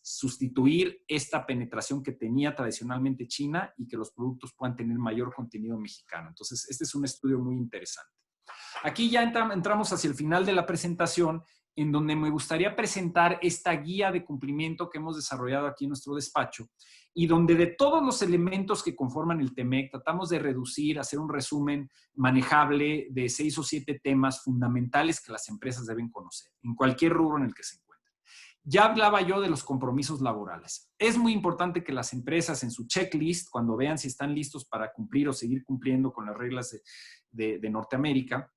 sustituir esta penetración que tenía tradicionalmente China y que los productos puedan tener mayor contenido mexicano. Entonces, este es un estudio muy interesante. Aquí ya entramos hacia el final de la presentación, en donde me gustaría presentar esta guía de cumplimiento que hemos desarrollado aquí en nuestro despacho y donde de todos los elementos que conforman el TEMEC tratamos de reducir, hacer un resumen manejable de 6 o 7 temas fundamentales que las empresas deben conocer en cualquier rubro en el que se encuentren. Ya hablaba yo de los compromisos laborales. Es muy importante que las empresas en su checklist, cuando vean si están listos para cumplir o seguir cumpliendo con las reglas de Norteamérica,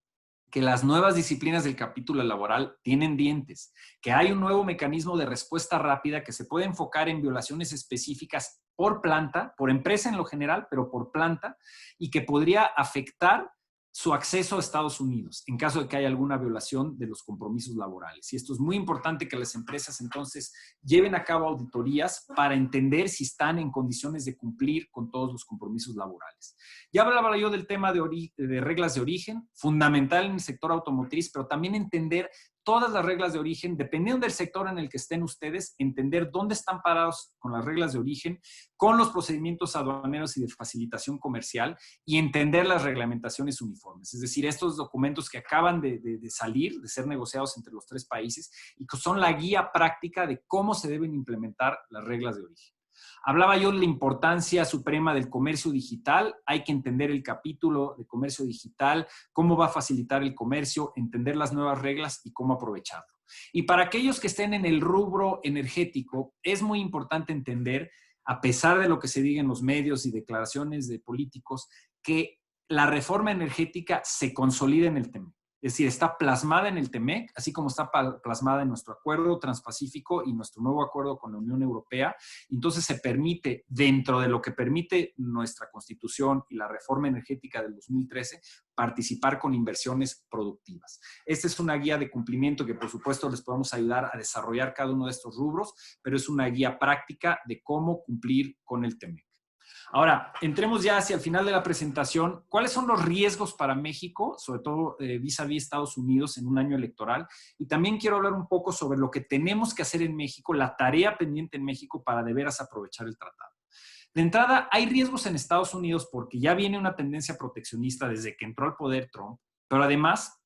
que las nuevas disciplinas del capítulo laboral tienen dientes, que hay un nuevo mecanismo de respuesta rápida que se puede enfocar en violaciones específicas por planta, por empresa en lo general, pero por planta, y que podría afectar su acceso a Estados Unidos en caso de que haya alguna violación de los compromisos laborales. Y esto es muy importante que las empresas entonces lleven a cabo auditorías para entender si están en condiciones de cumplir con todos los compromisos laborales. Ya hablaba yo del tema de reglas de origen, fundamental en el sector automotriz, pero también entender todas las reglas de origen, dependiendo del sector en el que estén ustedes, entender dónde están parados con las reglas de origen, con los procedimientos aduaneros y de facilitación comercial y entender las reglamentaciones uniformes. Es decir, estos documentos que acaban de salir, de ser negociados entre los 3 países y que son la guía práctica de cómo se deben implementar las reglas de origen. Hablaba yo de la importancia suprema del comercio digital. Hay que entender el capítulo de comercio digital, cómo va a facilitar el comercio, entender las nuevas reglas y cómo aprovecharlo. Y para aquellos que estén en el rubro energético, es muy importante entender, a pesar de lo que se diga en los medios y declaraciones de políticos, que la reforma energética se consolida en el TEMEC. Es decir, está plasmada en el TEMEC, así como está plasmada en nuestro acuerdo transpacífico y nuestro nuevo acuerdo con la Unión Europea. Entonces se permite, dentro de lo que permite nuestra Constitución y la reforma energética del 2013, participar con inversiones productivas. Esta es una guía de cumplimiento que, por supuesto, les podemos ayudar a desarrollar cada uno de estos rubros, pero es una guía práctica de cómo cumplir con el TEMEC. Ahora, entremos ya hacia el final de la presentación. ¿Cuáles son los riesgos para México, sobre todo vis-a-vis Estados Unidos en un año electoral? Y también quiero hablar un poco sobre lo que tenemos que hacer en México, la tarea pendiente en México para de veras aprovechar el tratado. De entrada, hay riesgos en Estados Unidos porque ya viene una tendencia proteccionista desde que entró al poder Trump, pero además,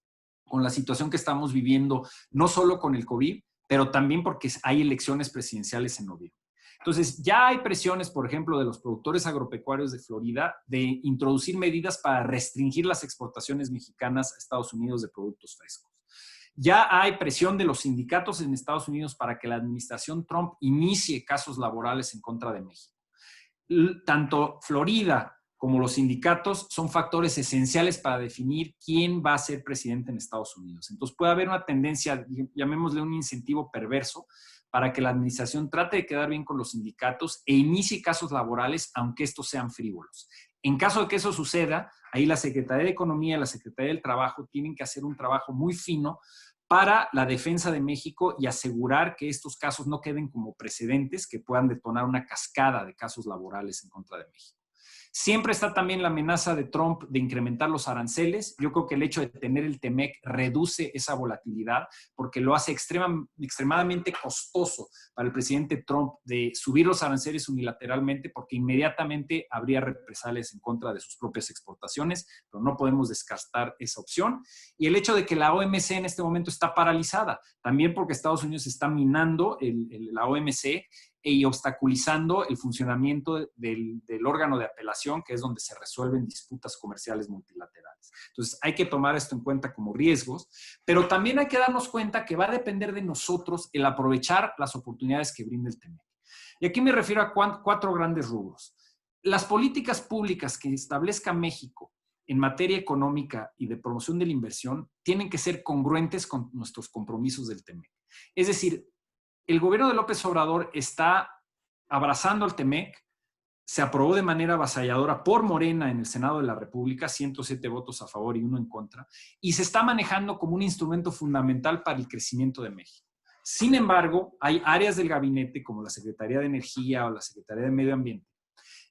con la situación que estamos viviendo, no solo con el COVID, pero también porque hay elecciones presidenciales en noviembre. Entonces, ya hay presiones, por ejemplo, de los productores agropecuarios de Florida de introducir medidas para restringir las exportaciones mexicanas a Estados Unidos de productos frescos. Ya hay presión de los sindicatos en Estados Unidos para que la administración Trump inicie casos laborales en contra de México. Tanto Florida como los sindicatos son factores esenciales para definir quién va a ser presidente en Estados Unidos. Entonces, puede haber una tendencia, llamémosle un incentivo perverso, para que la administración trate de quedar bien con los sindicatos e inicie casos laborales, aunque estos sean frívolos. En caso de que eso suceda, ahí la Secretaría de Economía y la Secretaría del Trabajo tienen que hacer un trabajo muy fino para la defensa de México y asegurar que estos casos no queden como precedentes que puedan detonar una cascada de casos laborales en contra de México. Siempre está también la amenaza de Trump de incrementar los aranceles. Yo creo que el hecho de tener el TEMEC reduce esa volatilidad porque lo hace extremadamente costoso para el presidente Trump de subir los aranceles unilateralmente porque inmediatamente habría represalias en contra de sus propias exportaciones, pero no podemos descartar esa opción. Y el hecho de que la OMC en este momento está paralizada, también porque Estados Unidos está minando la OMC y obstaculizando el funcionamiento del órgano de apelación, que es donde se resuelven disputas comerciales multilaterales. Entonces, hay que tomar esto en cuenta como riesgos, pero también hay que darnos cuenta que va a depender de nosotros el aprovechar las oportunidades que brinda el TEMEC. Y aquí me refiero a 4 grandes rubros. Las políticas públicas que establezca México en materia económica y de promoción de la inversión tienen que ser congruentes con nuestros compromisos del TEMEC. Es decir, el gobierno de López Obrador está abrazando al TEMEC, se aprobó de manera avasalladora por Morena en el Senado de la República, 107 votos a favor y 1 en contra, y se está manejando como un instrumento fundamental para el crecimiento de México. Sin embargo, hay áreas del gabinete, como la Secretaría de Energía o la Secretaría de Medio Ambiente,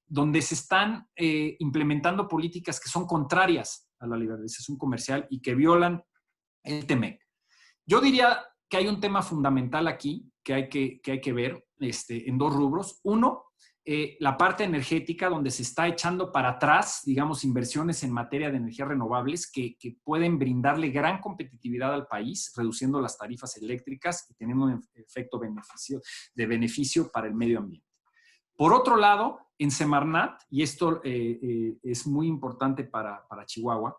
donde se están implementando políticas que son contrarias a la liberalización comercial y que violan el TEMEC. Yo diría que hay un tema fundamental aquí que hay que ver en 2 rubros. Uno, la parte energética, donde se está echando para atrás, digamos, inversiones en materia de energías renovables que pueden brindarle gran competitividad al país, reduciendo las tarifas eléctricas y teniendo un efecto de beneficio para el medio ambiente. Por otro lado, en Semarnat, y esto es muy importante para Chihuahua,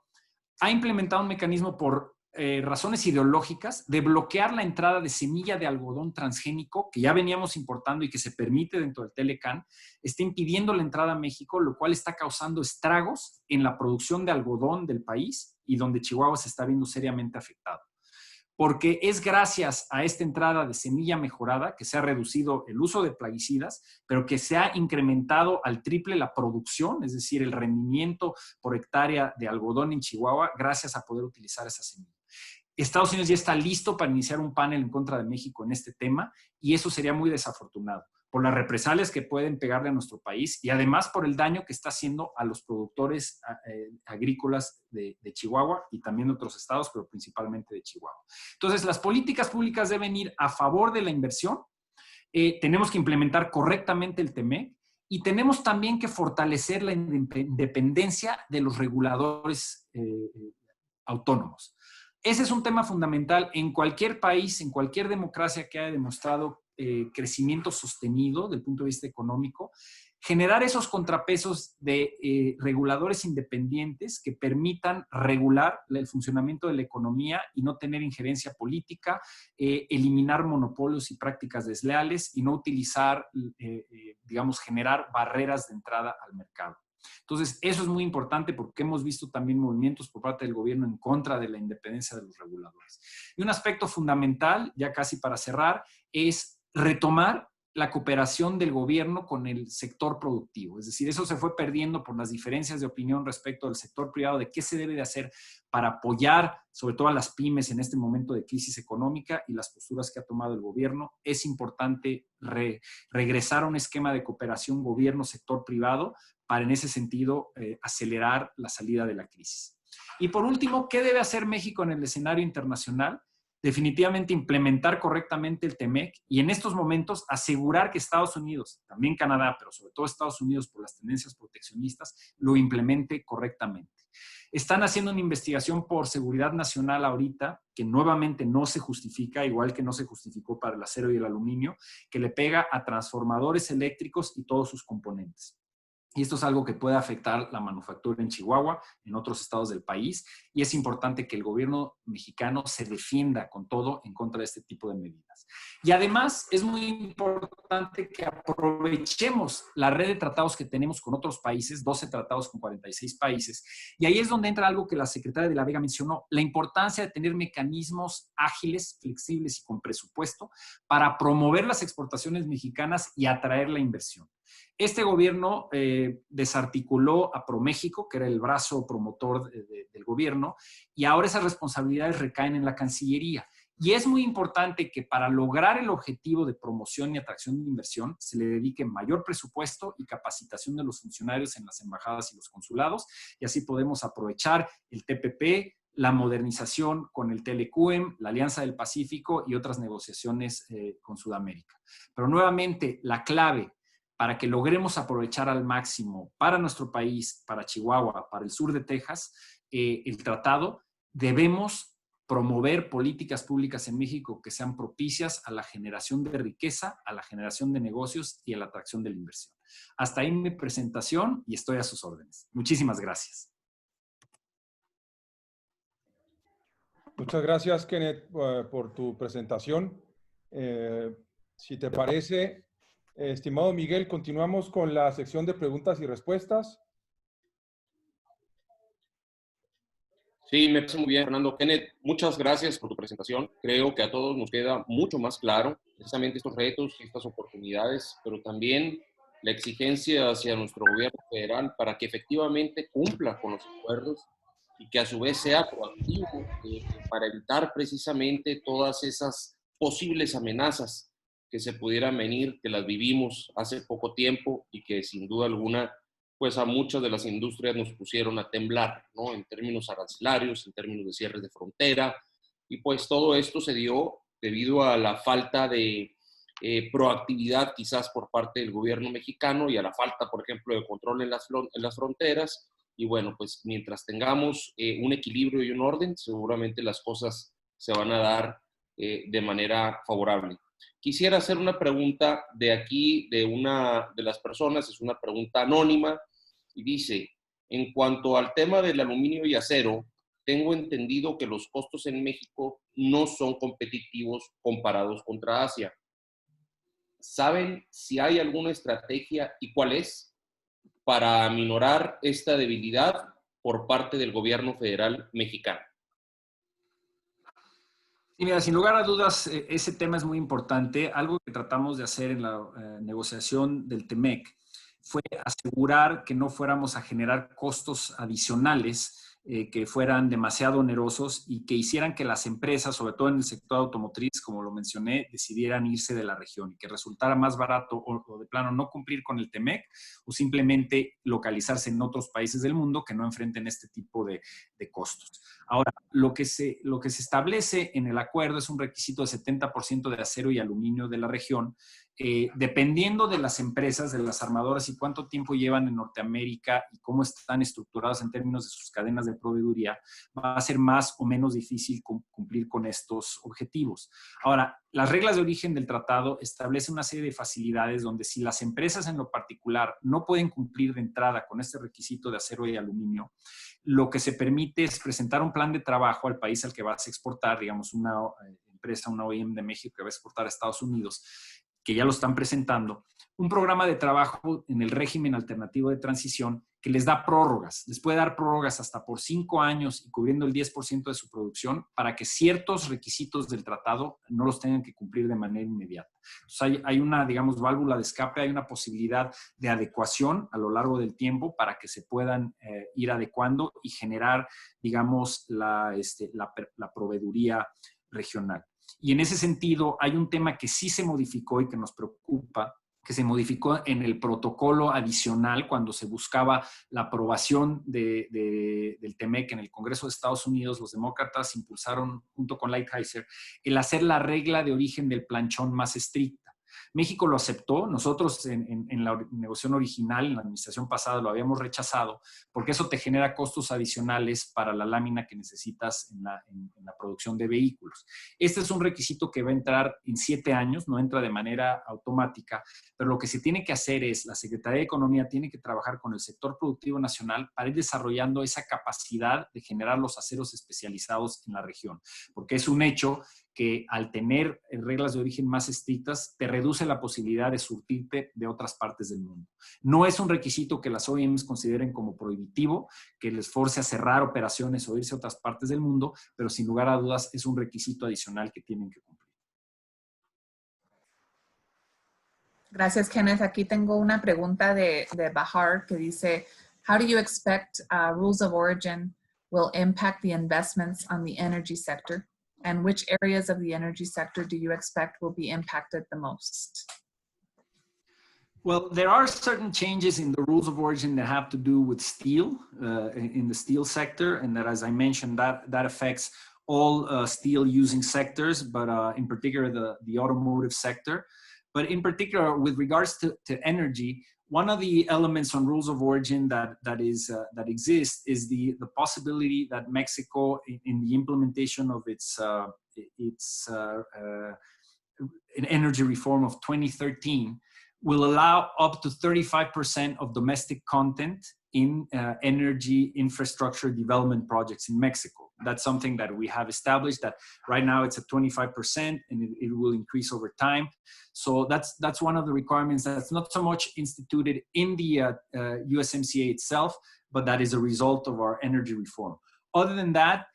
ha implementado un mecanismo por razones ideológicas de bloquear la entrada de semilla de algodón transgénico que ya veníamos importando y que se permite dentro del Telecán, está impidiendo la entrada a México, lo cual está causando estragos en la producción de algodón del país y donde Chihuahua se está viendo seriamente afectado. Porque es gracias a esta entrada de semilla mejorada que se ha reducido el uso de plaguicidas, pero que se ha incrementado al triple la producción, es decir, el rendimiento por hectárea de algodón en Chihuahua, gracias a poder utilizar esa semilla. Estados Unidos ya está listo para iniciar un panel en contra de México en este tema y eso sería muy desafortunado por las represalias que pueden pegarle a nuestro país y además por el daño que está haciendo a los productores agrícolas de Chihuahua y también de otros estados, pero principalmente de Chihuahua. Entonces, las políticas públicas deben ir a favor de la inversión, tenemos que implementar correctamente el TEMEC y tenemos también que fortalecer la independencia de los reguladores autónomos. Ese es un tema fundamental en cualquier país, en cualquier democracia que haya demostrado crecimiento sostenido desde el punto de vista económico, generar esos contrapesos de reguladores independientes que permitan regular el funcionamiento de la economía y no tener injerencia política, eliminar monopolios y prácticas desleales y no utilizar, digamos, generar barreras de entrada al mercado. Entonces, eso es muy importante porque hemos visto también movimientos por parte del gobierno en contra de la independencia de los reguladores. Y un aspecto fundamental, ya casi para cerrar, es retomar la cooperación del gobierno con el sector productivo. Es decir, eso se fue perdiendo por las diferencias de opinión respecto al sector privado de qué se debe de hacer para apoyar sobre todo a las pymes en este momento de crisis económica y las posturas que ha tomado el gobierno. Es importante regresar a un esquema de cooperación gobierno-sector privado para en ese sentido acelerar la salida de la crisis. Y por último, ¿qué debe hacer México en el escenario internacional? Definitivamente implementar correctamente el TEMEC y en estos momentos asegurar que Estados Unidos, también Canadá, pero sobre todo Estados Unidos por las tendencias proteccionistas, lo implemente correctamente. Están haciendo una investigación por seguridad nacional ahorita que nuevamente no se justifica, igual que no se justificó para el acero y el aluminio, que le pega a transformadores eléctricos y todos sus componentes. Y esto es algo que puede afectar la manufactura en Chihuahua, en otros estados del país, y es importante que el gobierno mexicano se defienda con todo en contra de este tipo de medidas. Y además es muy importante que aprovechemos la red de tratados que tenemos con otros países, 12 tratados con 46 países, y ahí es donde entra algo que la secretaria de la Vega mencionó, la importancia de tener mecanismos ágiles, flexibles y con presupuesto para promover las exportaciones mexicanas y atraer la inversión. Este gobierno desarticuló a ProMéxico, que era el brazo promotor del gobierno, y ahora esas responsabilidades recaen en la Cancillería. Y es muy importante que para lograr el objetivo de promoción y atracción de inversión se le dedique mayor presupuesto y capacitación de los funcionarios en las embajadas y los consulados, y así podemos aprovechar el TPP, la modernización con el Telecuem, la Alianza del Pacífico y otras negociaciones con Sudamérica. Pero nuevamente, la clave para que logremos aprovechar al máximo para nuestro país, para Chihuahua, para el sur de Texas, el tratado, debemos promover políticas públicas en México que sean propicias a la generación de riqueza, a la generación de negocios y a la atracción de la inversión. Hasta ahí mi presentación y estoy a sus órdenes. Muchísimas gracias. Muchas gracias, Kenneth, por tu presentación. Si te parece, estimado Miguel, continuamos con la sección de preguntas y respuestas. Sí, me parece muy bien, Fernando. Kenneth, muchas gracias por tu presentación. Creo que a todos nos queda mucho más claro precisamente estos retos y estas oportunidades, pero también la exigencia hacia nuestro gobierno federal para que efectivamente cumpla con los acuerdos y que a su vez sea proactivo para evitar precisamente todas esas posibles amenazas que se pudieran venir, que las vivimos hace poco tiempo y que sin duda alguna pues a muchas de las industrias nos pusieron a temblar, ¿no? En términos arancelarios, en términos de cierres de frontera, y pues todo esto se dio debido a la falta de proactividad quizás por parte del gobierno mexicano y a la falta, por ejemplo, de control en las fronteras. Y bueno, pues mientras tengamos un equilibrio y un orden, seguramente las cosas se van a dar de manera favorable. Quisiera hacer una pregunta de aquí, de una de las personas, es una pregunta anónima, y dice, en cuanto al tema del aluminio y acero, tengo entendido que los costos en México no son competitivos comparados contra Asia. ¿Saben si hay alguna estrategia y cuál es para aminorar esta debilidad por parte del gobierno federal mexicano? Y mira, sin lugar a dudas, ese tema es muy importante. Algo que tratamos de hacer en la negociación del TEMEC fue asegurar que no fuéramos a generar costos adicionales que fueran demasiado onerosos y que hicieran que las empresas, sobre todo en el sector automotriz, como lo mencioné, decidieran irse de la región y que resultara más barato o de plano no cumplir con el TEMEC o simplemente localizarse en otros países del mundo que no enfrenten este tipo de costos. Ahora, lo que se establece en el acuerdo es un requisito de 70% de acero y aluminio de la región, dependiendo de las empresas, de las armadoras y cuánto tiempo llevan en Norteamérica y cómo están estructuradas en términos de sus cadenas de proveeduría, va a ser más o menos difícil cumplir con estos objetivos. Ahora, las reglas de origen del tratado establecen una serie de facilidades donde si las empresas en lo particular no pueden cumplir de entrada con este requisito de acero y aluminio, lo que se permite es presentar un plan de trabajo al país al que vas a exportar, digamos una empresa, una OEM de México que va a exportar a Estados Unidos, que ya lo están presentando, un programa de trabajo en el régimen alternativo de transición que les da prórrogas, les puede dar prórrogas hasta por 5 años y cubriendo el 10% de su producción para que ciertos requisitos del tratado no los tengan que cumplir de manera inmediata. Entonces hay una, digamos, válvula de escape, hay una posibilidad de adecuación a lo largo del tiempo para que se puedan ir adecuando y generar, digamos, la proveeduría regional. Y en ese sentido, hay un tema que sí se modificó y que nos preocupa, que se modificó en el protocolo adicional cuando se buscaba la aprobación del TEMEC en el Congreso de Estados Unidos. Los demócratas impulsaron, junto con Lighthizer, el hacer la regla de origen del planchón más estricta. México lo aceptó, nosotros en la negociación original, en la administración pasada, lo habíamos rechazado, porque eso te genera costos adicionales para la lámina que necesitas en la producción de vehículos. Este es un requisito que va a entrar en 7 años, no entra de manera automática, pero lo que se tiene que hacer es, la Secretaría de Economía tiene que trabajar con el sector productivo nacional para ir desarrollando esa capacidad de generar los aceros especializados en la región, porque es un hecho que al tener reglas de origen más estrictas, te reduce la posibilidad de surtirte de otras partes del mundo. No es un requisito que las OEMs consideren como prohibitivo, que les force a cerrar operaciones o irse a otras partes del mundo, pero sin lugar a dudas es un requisito adicional que tienen que cumplir. Gracias, Kenneth. Aquí tengo una pregunta de Bahar que dice, how do you expect rules of origin will impact the investments on the energy sector? And which areas of the energy sector do you expect will be impacted the most? Well, there are certain changes in the rules of origin that have to do with steel, in the steel sector, and that, as I mentioned, that affects all steel using sectors, but in particular the automotive sector. But in particular, with regards to energy, one of the elements on rules of origin that exists is the possibility that Mexico, in the implementation of its energy reform of 2013, will allow up to 35% of domestic content in energy infrastructure development projects in Mexico. That's something that we have established, that right now it's at 25% and it will increase over time. So that's one of the requirements that's not so much instituted in the USMCA itself, but that is a result of our energy reform. Other than that,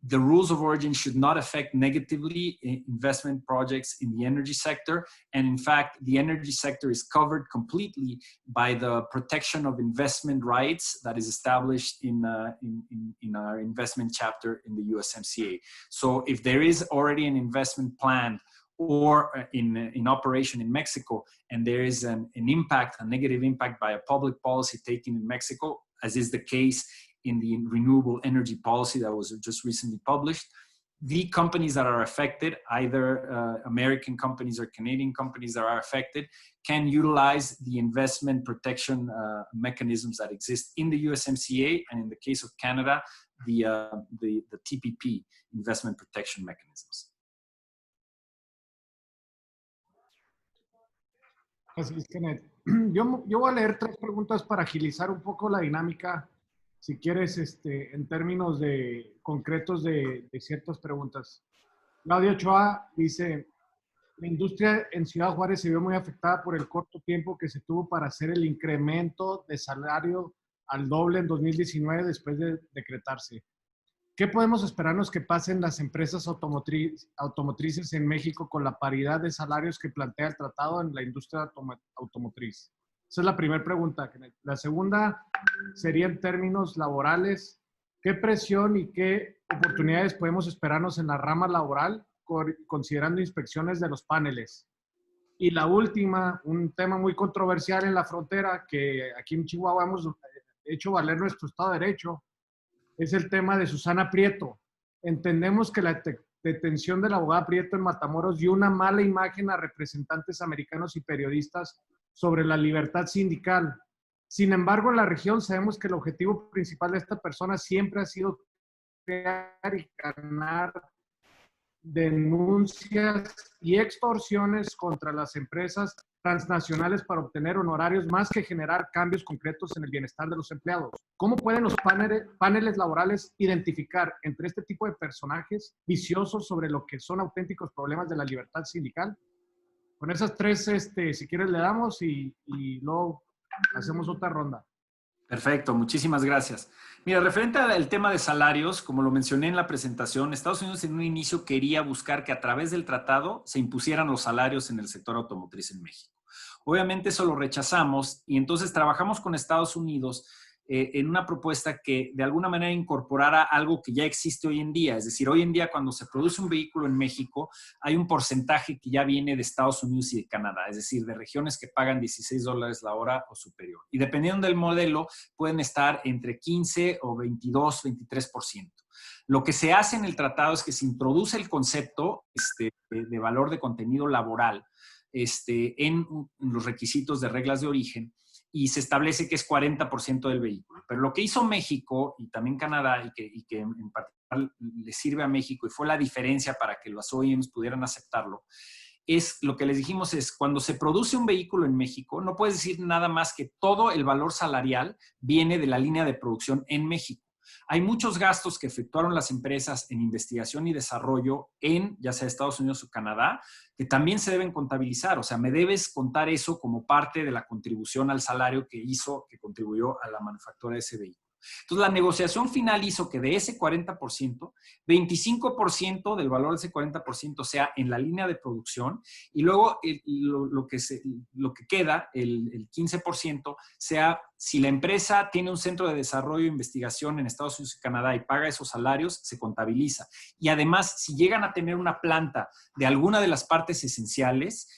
the rules of origin should not affect negatively investment projects in the energy sector. And in fact, the energy sector is covered completely by the protection of investment rights that is established in our investment chapter in the USMCA. So if there is already an investment plan or in operation in Mexico, and there is an impact, a negative impact by a public policy taken in Mexico, as is the case in the renewable energy policy that was just recently published, the companies that are affected, either American companies or Canadian companies that are affected, can utilize the investment protection mechanisms that exist in the USMCA, and in the case of Canada, the TPP, investment protection mechanisms. Así es, Kenneth. Yo voy a leer 3 preguntas para agilizar un poco la dinámica, si quieres, en términos concretos de ciertas preguntas. Claudio Ochoa dice, la industria en Ciudad Juárez se vio muy afectada por el corto tiempo que se tuvo para hacer el incremento de salario al doble en 2019 después de decretarse. ¿Qué podemos esperarnos que pasen las empresas automotrices en México con la paridad de salarios que plantea el tratado en la industria automotriz? Esa es la primera pregunta. La segunda sería en términos laborales. ¿Qué presión y qué oportunidades podemos esperarnos en la rama laboral considerando inspecciones de los paneles? Y la última, un tema muy controversial en la frontera que aquí en Chihuahua hemos hecho valer nuestro Estado de Derecho, es el tema de Susana Prieto. Entendemos que la detención de la abogada Prieto en Matamoros dio una mala imagen a representantes americanos y periodistas sobre la libertad sindical. Sin embargo, en la región sabemos que el objetivo principal de esta persona siempre ha sido crear y ganar denuncias y extorsiones contra las empresas transnacionales para obtener honorarios más que generar cambios concretos en el bienestar de los empleados. ¿Cómo pueden los paneles laborales identificar entre este tipo de personajes viciosos sobre lo que son auténticos problemas de la libertad sindical? Con esas 3, si quieres, le damos y luego hacemos otra ronda. Perfecto, muchísimas gracias. Mira, referente al tema de salarios, como lo mencioné en la presentación, Estados Unidos en un inicio quería buscar que a través del tratado se impusieran los salarios en el sector automotriz en México. Obviamente eso lo rechazamos y entonces trabajamos con Estados Unidos en una propuesta que de alguna manera incorporara algo que ya existe hoy en día. Es decir, hoy en día cuando se produce un vehículo en México, hay un porcentaje que ya viene de Estados Unidos y de Canadá, es decir, de regiones que pagan $16 la hora o superior. Y dependiendo del modelo, pueden estar entre 15 o 22, 23%. Lo que se hace en el tratado es que se introduce el concepto de valor de contenido laboral en los requisitos de reglas de origen, y se establece que es 40% del vehículo. Pero lo que hizo México y también Canadá, y que en particular le sirve a México, y fue la diferencia para que los OEMs pudieran aceptarlo, es lo que les dijimos es, cuando se produce un vehículo en México, no puedes decir nada más que todo el valor salarial viene de la línea de producción en México. Hay muchos gastos que efectuaron las empresas en investigación y desarrollo en, ya sea Estados Unidos o Canadá, que también se deben contabilizar. O sea, me debes contar eso como parte de la contribución al salario que contribuyó a la manufactura de ese vehículo. Entonces, la negociación final hizo que de ese 40%, 25% del valor de ese 40% sea en la línea de producción y luego lo que queda, el 15%, sea si la empresa tiene un centro de desarrollo e investigación en Estados Unidos y Canadá y paga esos salarios, se contabiliza. Y además, si llegan a tener una planta de alguna de las partes esenciales,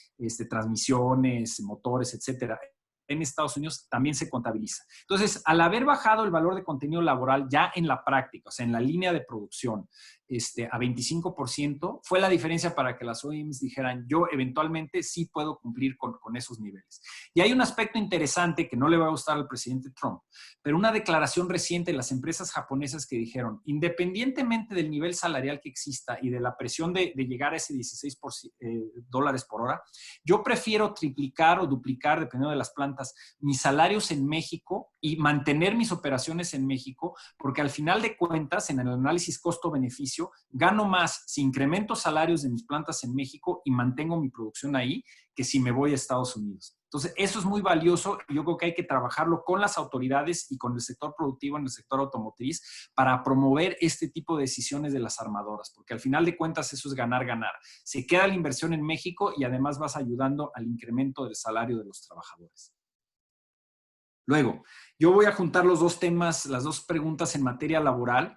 transmisiones, motores, etcétera, en Estados Unidos también se contabiliza. Entonces, al haber bajado el valor de contenido laboral ya en la práctica, o sea, en la línea de producción, a 25%, fue la diferencia para que las OEMs dijeran, yo eventualmente sí puedo cumplir con esos niveles. Y hay un aspecto interesante que no le va a gustar al presidente Trump, pero una declaración reciente de las empresas japonesas que dijeron, independientemente del nivel salarial que exista y de la presión de llegar a ese 16 dólares por hora, yo prefiero triplicar o duplicar, dependiendo de las plantas, mis salarios en México y mantener mis operaciones en México, porque al final de cuentas, en el análisis costo-beneficio, gano más si incremento salarios de mis plantas en México y mantengo mi producción ahí que si me voy a Estados Unidos. Entonces, eso es muy valioso y yo creo que hay que trabajarlo con las autoridades y con el sector productivo en el sector automotriz para promover este tipo de decisiones de las armadoras, porque al final de cuentas eso es ganar, ganar. Se queda la inversión en México y además vas ayudando al incremento del salario de los trabajadores. Luego, yo voy a juntar los dos temas, las dos preguntas en materia laboral.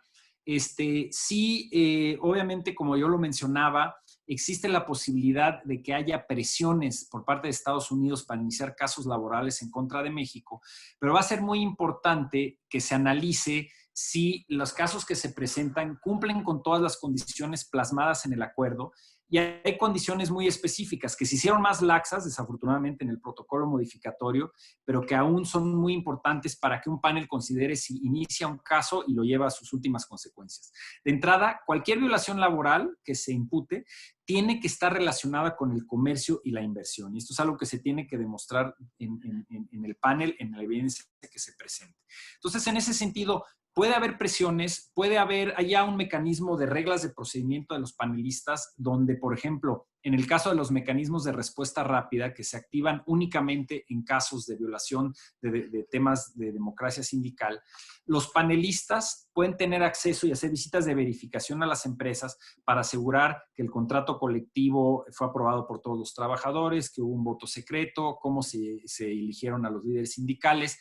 Obviamente, como yo lo mencionaba, existe la posibilidad de que haya presiones por parte de Estados Unidos para iniciar casos laborales en contra de México, pero va a ser muy importante que se analice si los casos que se presentan cumplen con todas las condiciones plasmadas en el acuerdo. Y hay condiciones muy específicas que se hicieron más laxas, desafortunadamente, en el protocolo modificatorio, pero que aún son muy importantes para que un panel considere si inicia un caso y lo lleva a sus últimas consecuencias. De entrada, cualquier violación laboral que se impute tiene que estar relacionada con el comercio y la inversión. Y esto es algo que se tiene que demostrar en el panel, en la evidencia que se presente. Entonces, en ese sentido, puede haber presiones, puede haber allá un mecanismo de reglas de procedimiento de los panelistas donde, por ejemplo, en el caso de los mecanismos de respuesta rápida que se activan únicamente en casos de violación de temas de democracia sindical, los panelistas pueden tener acceso y hacer visitas de verificación a las empresas para asegurar que el contrato colectivo fue aprobado por todos los trabajadores, que hubo un voto secreto, cómo se eligieron a los líderes sindicales.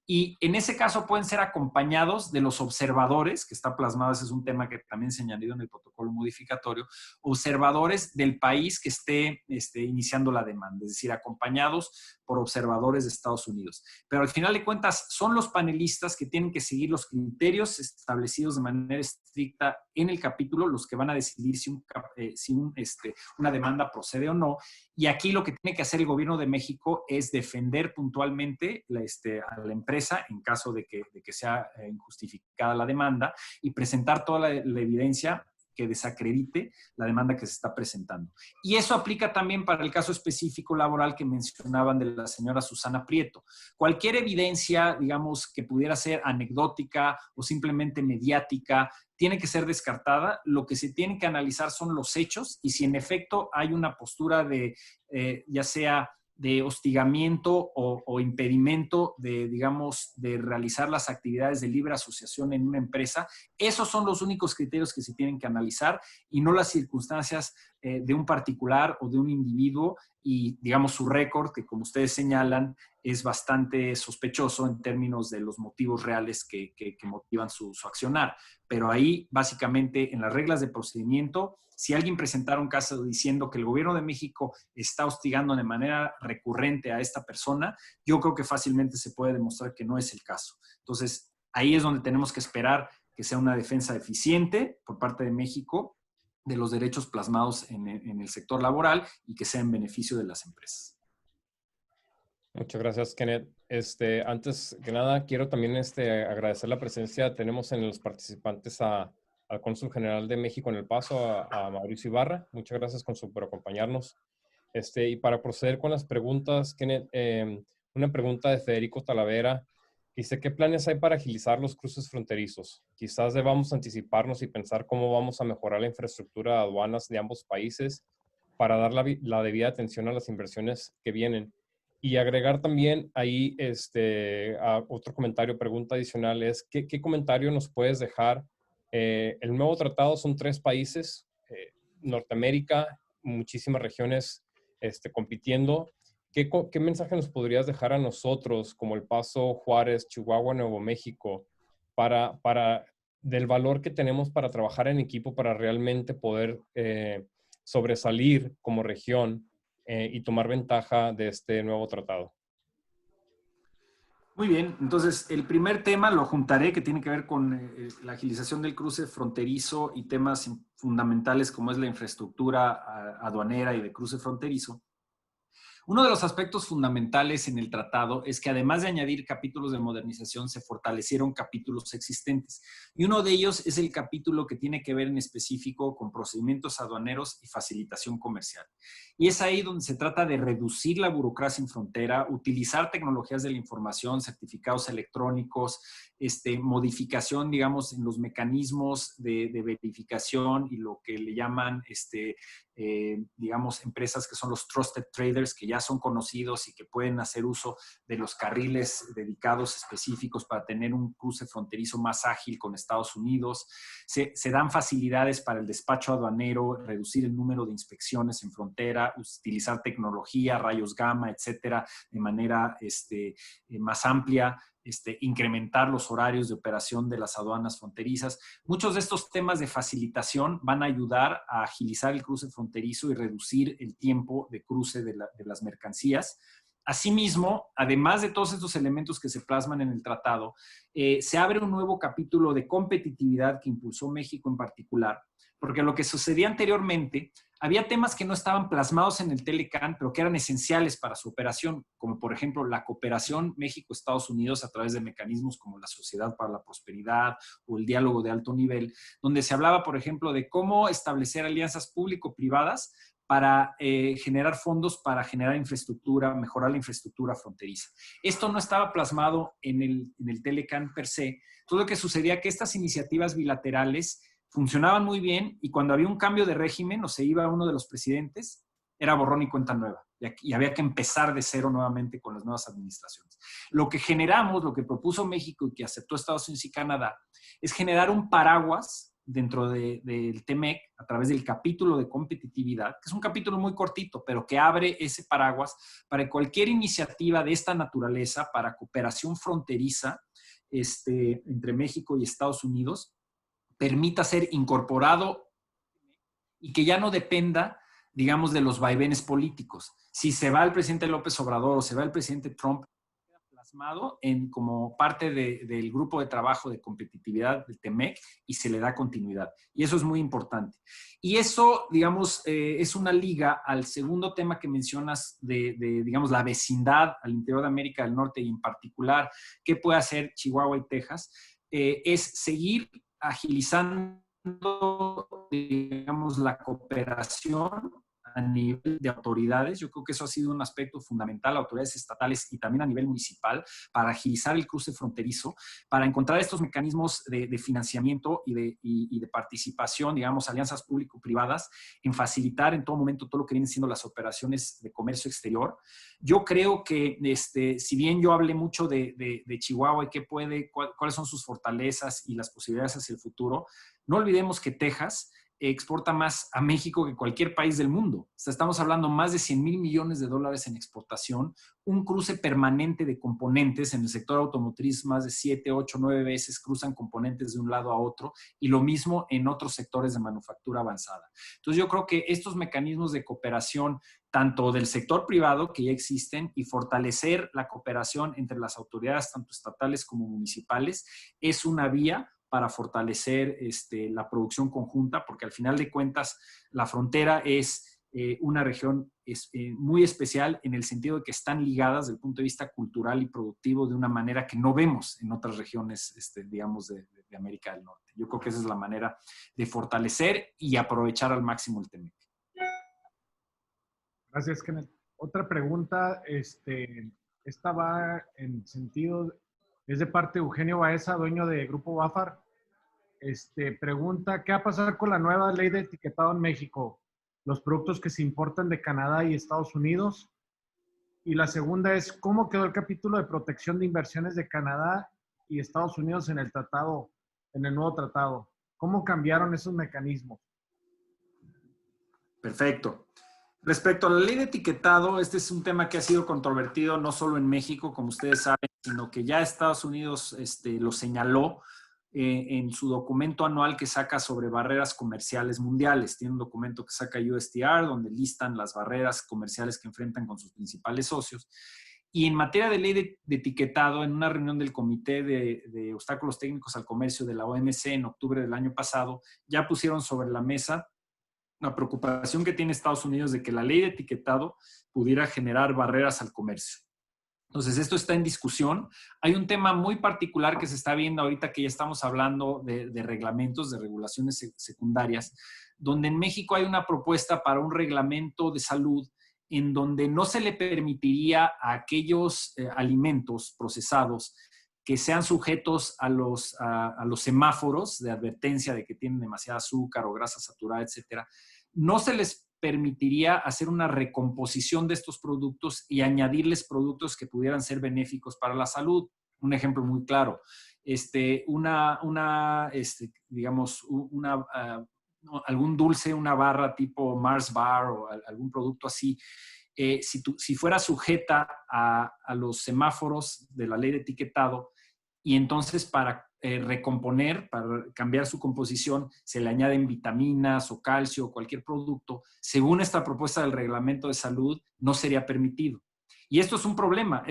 Y en ese caso pueden ser acompañados de los observadores, que está plasmado, ese es un tema que también se añadió en el protocolo modificatorio, observadores del país que esté iniciando la demanda, es decir, acompañados por observadores de Estados Unidos. Pero al final de cuentas son los panelistas que tienen que seguir los criterios establecidos de manera estricta en el capítulo, los que van a decidir si una demanda procede o no. Y aquí lo que tiene que hacer el gobierno de México es defender puntualmente a la empresa en caso de que sea injustificada la demanda y presentar toda la evidencia que desacredite la demanda que se está presentando. Y eso aplica también para el caso específico laboral que mencionaban de la señora Susana Prieto. Cualquier evidencia, digamos, que pudiera ser anecdótica o simplemente mediática, tiene que ser descartada. Lo que se tiene que analizar son los hechos y si en efecto hay una postura de, ya sea de hostigamiento o impedimento de, digamos, de realizar las actividades de libre asociación en una empresa. Esos son los únicos criterios que se tienen que analizar y no las circunstancias de un particular o de un individuo y, digamos, su récord, que como ustedes señalan, es bastante sospechoso en términos de los motivos reales que motivan su accionar. Pero ahí, básicamente, en las reglas de procedimiento, si alguien presentara un caso diciendo que el gobierno de México está hostigando de manera recurrente a esta persona, yo creo que fácilmente se puede demostrar que no es el caso. Entonces, ahí es donde tenemos que esperar que sea una defensa eficiente por parte de México de los derechos plasmados en el sector laboral y que sea en beneficio de las empresas. Muchas gracias, Kenneth. Antes que nada, quiero también agradecer la presencia. Tenemos en los participantes al Cónsul General de México en El Paso, a Mauricio Ibarra. Muchas gracias, Cónsul, por acompañarnos. Y para proceder con las preguntas, Kenneth, una pregunta de Federico Talavera. Dice, ¿qué planes hay para agilizar los cruces fronterizos? Quizás debamos anticiparnos y pensar cómo vamos a mejorar la infraestructura de aduanas de ambos países para dar la debida atención a las inversiones que vienen. Y agregar también ahí a otro comentario, pregunta adicional es, ¿qué comentario nos puedes dejar? El nuevo tratado son 3 países, Norteamérica, muchísimas regiones compitiendo. ¿Qué mensaje nos podrías dejar a nosotros, como El Paso, Juárez, Chihuahua, Nuevo México, del valor que tenemos para trabajar en equipo para realmente poder sobresalir como región y tomar ventaja de este nuevo tratado? Muy bien, entonces el primer tema lo juntaré, que tiene que ver con la agilización del cruce fronterizo y temas fundamentales como es la infraestructura aduanera y de cruce fronterizo. Uno de los aspectos fundamentales en el tratado es que además de añadir capítulos de modernización, se fortalecieron capítulos existentes. Y uno de ellos es el capítulo que tiene que ver en específico con procedimientos aduaneros y facilitación comercial. Y es ahí donde se trata de reducir la burocracia en frontera, utilizar tecnologías de la información, certificados electrónicos, modificación, digamos, en los mecanismos de verificación y lo que le llaman, digamos, empresas que son los trusted traders, que ya son conocidos y que pueden hacer uso de los carriles dedicados específicos para tener un cruce fronterizo más ágil con Estados Unidos. Se dan facilidades para el despacho aduanero, reducir el número de inspecciones en frontera, utilizar tecnología, rayos gamma, etcétera, de manera más amplia. Incrementar los horarios de operación de las aduanas fronterizas. Muchos de estos temas de facilitación van a ayudar a agilizar el cruce fronterizo y reducir el tiempo de cruce de las mercancías. Asimismo, además de todos estos elementos que se plasman en el tratado, se abre un nuevo capítulo de competitividad que impulsó México en particular, porque lo que sucedía anteriormente, había temas que no estaban plasmados en el Telecan, pero que eran esenciales para su operación, como por ejemplo la cooperación México-Estados Unidos a través de mecanismos como la Sociedad para la Prosperidad o el diálogo de alto nivel, donde se hablaba, por ejemplo, de cómo establecer alianzas público-privadas para generar fondos para generar infraestructura, mejorar la infraestructura fronteriza. Esto no estaba plasmado en el Telecan per se. Todo lo que sucedía es que estas iniciativas bilaterales funcionaban muy bien y cuando había un cambio de régimen o se iba uno de los presidentes, era borrón y cuenta nueva. Y había que empezar de cero nuevamente con las nuevas administraciones. Lo que generamos, lo que propuso México y que aceptó Estados Unidos y Canadá, es generar un paraguas dentro del TEMEC a través del capítulo de competitividad, que es un capítulo muy cortito, pero que abre ese paraguas para cualquier iniciativa de esta naturaleza para cooperación fronteriza entre México y Estados Unidos, permita ser incorporado y que ya no dependa, digamos, de los vaivenes políticos. Si se va el presidente López Obrador o se va el presidente Trump, queda plasmado como parte del grupo de trabajo de competitividad del TEMEC y se le da continuidad. Y eso es muy importante. Y eso, digamos, es una liga al segundo tema que mencionas digamos, la vecindad al interior de América del Norte y en particular, ¿qué puede hacer Chihuahua y Texas? Es seguir agilizando, digamos, la cooperación a nivel de autoridades. Yo creo que eso ha sido un aspecto fundamental, autoridades estatales y también a nivel municipal, para agilizar el cruce fronterizo, para encontrar estos mecanismos de financiamiento y de participación, digamos, alianzas público-privadas, en facilitar en todo momento todo lo que vienen siendo las operaciones de comercio exterior. Yo creo que, si bien yo hablé mucho de Chihuahua y cuáles son sus fortalezas y las posibilidades hacia el futuro, no olvidemos que Texas exporta más a México que cualquier país del mundo. O sea, estamos hablando más de 100,000 millones de dólares en exportación, un cruce permanente de componentes. En el sector automotriz más de 7, 8, 9 veces cruzan componentes de un lado a otro, y lo mismo en otros sectores de manufactura avanzada. Entonces yo creo que estos mecanismos de cooperación, tanto del sector privado que ya existen, y fortalecer la cooperación entre las autoridades tanto estatales como municipales, es una vía para fortalecer la producción conjunta, porque al final de cuentas la frontera es una región muy especial en el sentido de que están ligadas desde el punto de vista cultural y productivo de una manera que no vemos en otras regiones, digamos, de América del Norte. Yo creo que esa es la manera de fortalecer y aprovechar al máximo el TEMEC. Gracias, Kenneth. Otra pregunta, esta va en sentido, es de parte de Eugenio Baeza, dueño de Grupo Bafar. Pregunta, ¿qué va a pasar con la nueva ley de etiquetado en México? ¿Los productos que se importan de Canadá y Estados Unidos Y la segunda es, ¿cómo quedó el capítulo de protección de inversiones de Canadá y Estados Unidos en el tratado, en el nuevo tratado? ¿Cómo cambiaron esos mecanismos? Perfecto. Respecto a la ley de etiquetado, este es un tema que ha sido controvertido no solo en México, como ustedes saben, sino que ya Estados Unidos lo señaló en su documento anual que saca sobre barreras comerciales mundiales. Tiene un documento que saca USTR, donde listan las barreras comerciales que enfrentan con sus principales socios. Y en materia de ley de etiquetado, en una reunión del Comité de Obstáculos Técnicos al Comercio de la OMC en octubre del año pasado, ya pusieron sobre la mesa la preocupación que tiene Estados Unidos de que la ley de etiquetado pudiera generar barreras al comercio. Entonces, esto está en discusión. Hay un tema muy particular que se está viendo ahorita que ya estamos hablando de reglamentos, de regulaciones secundarias, donde en México hay una propuesta para un reglamento de salud en donde no se le permitiría a aquellos alimentos procesados que sean sujetos a los semáforos de advertencia de que tienen demasiada azúcar o grasa saturada, etcétera, no se les permitiría hacer una recomposición de estos productos y añadirles productos que pudieran ser benéficos para la salud. Un ejemplo muy claro, algún dulce, una barra tipo Mars Bar o algún producto así, si fuera sujeta a los semáforos de la ley de etiquetado y entonces para recomponer, para cambiar su composición, se le añaden vitaminas o calcio o cualquier producto, según esta propuesta del reglamento de salud, no sería permitido. Y esto es un problema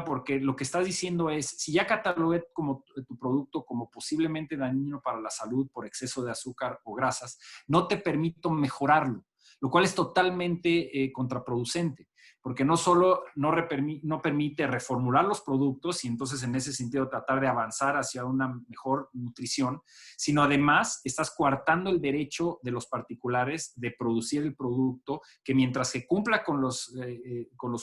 porque lo que estás diciendo es, si ya catalogué como tu producto como posiblemente dañino para la salud por exceso de azúcar o grasas, no te permito mejorarlo, lo cual es totalmente contraproducente, porque no solo no permite reformular los productos y entonces en ese sentido tratar de avanzar hacia una mejor nutrición, sino además estás coartando el derecho de los particulares de producir el producto que mientras se cumpla con los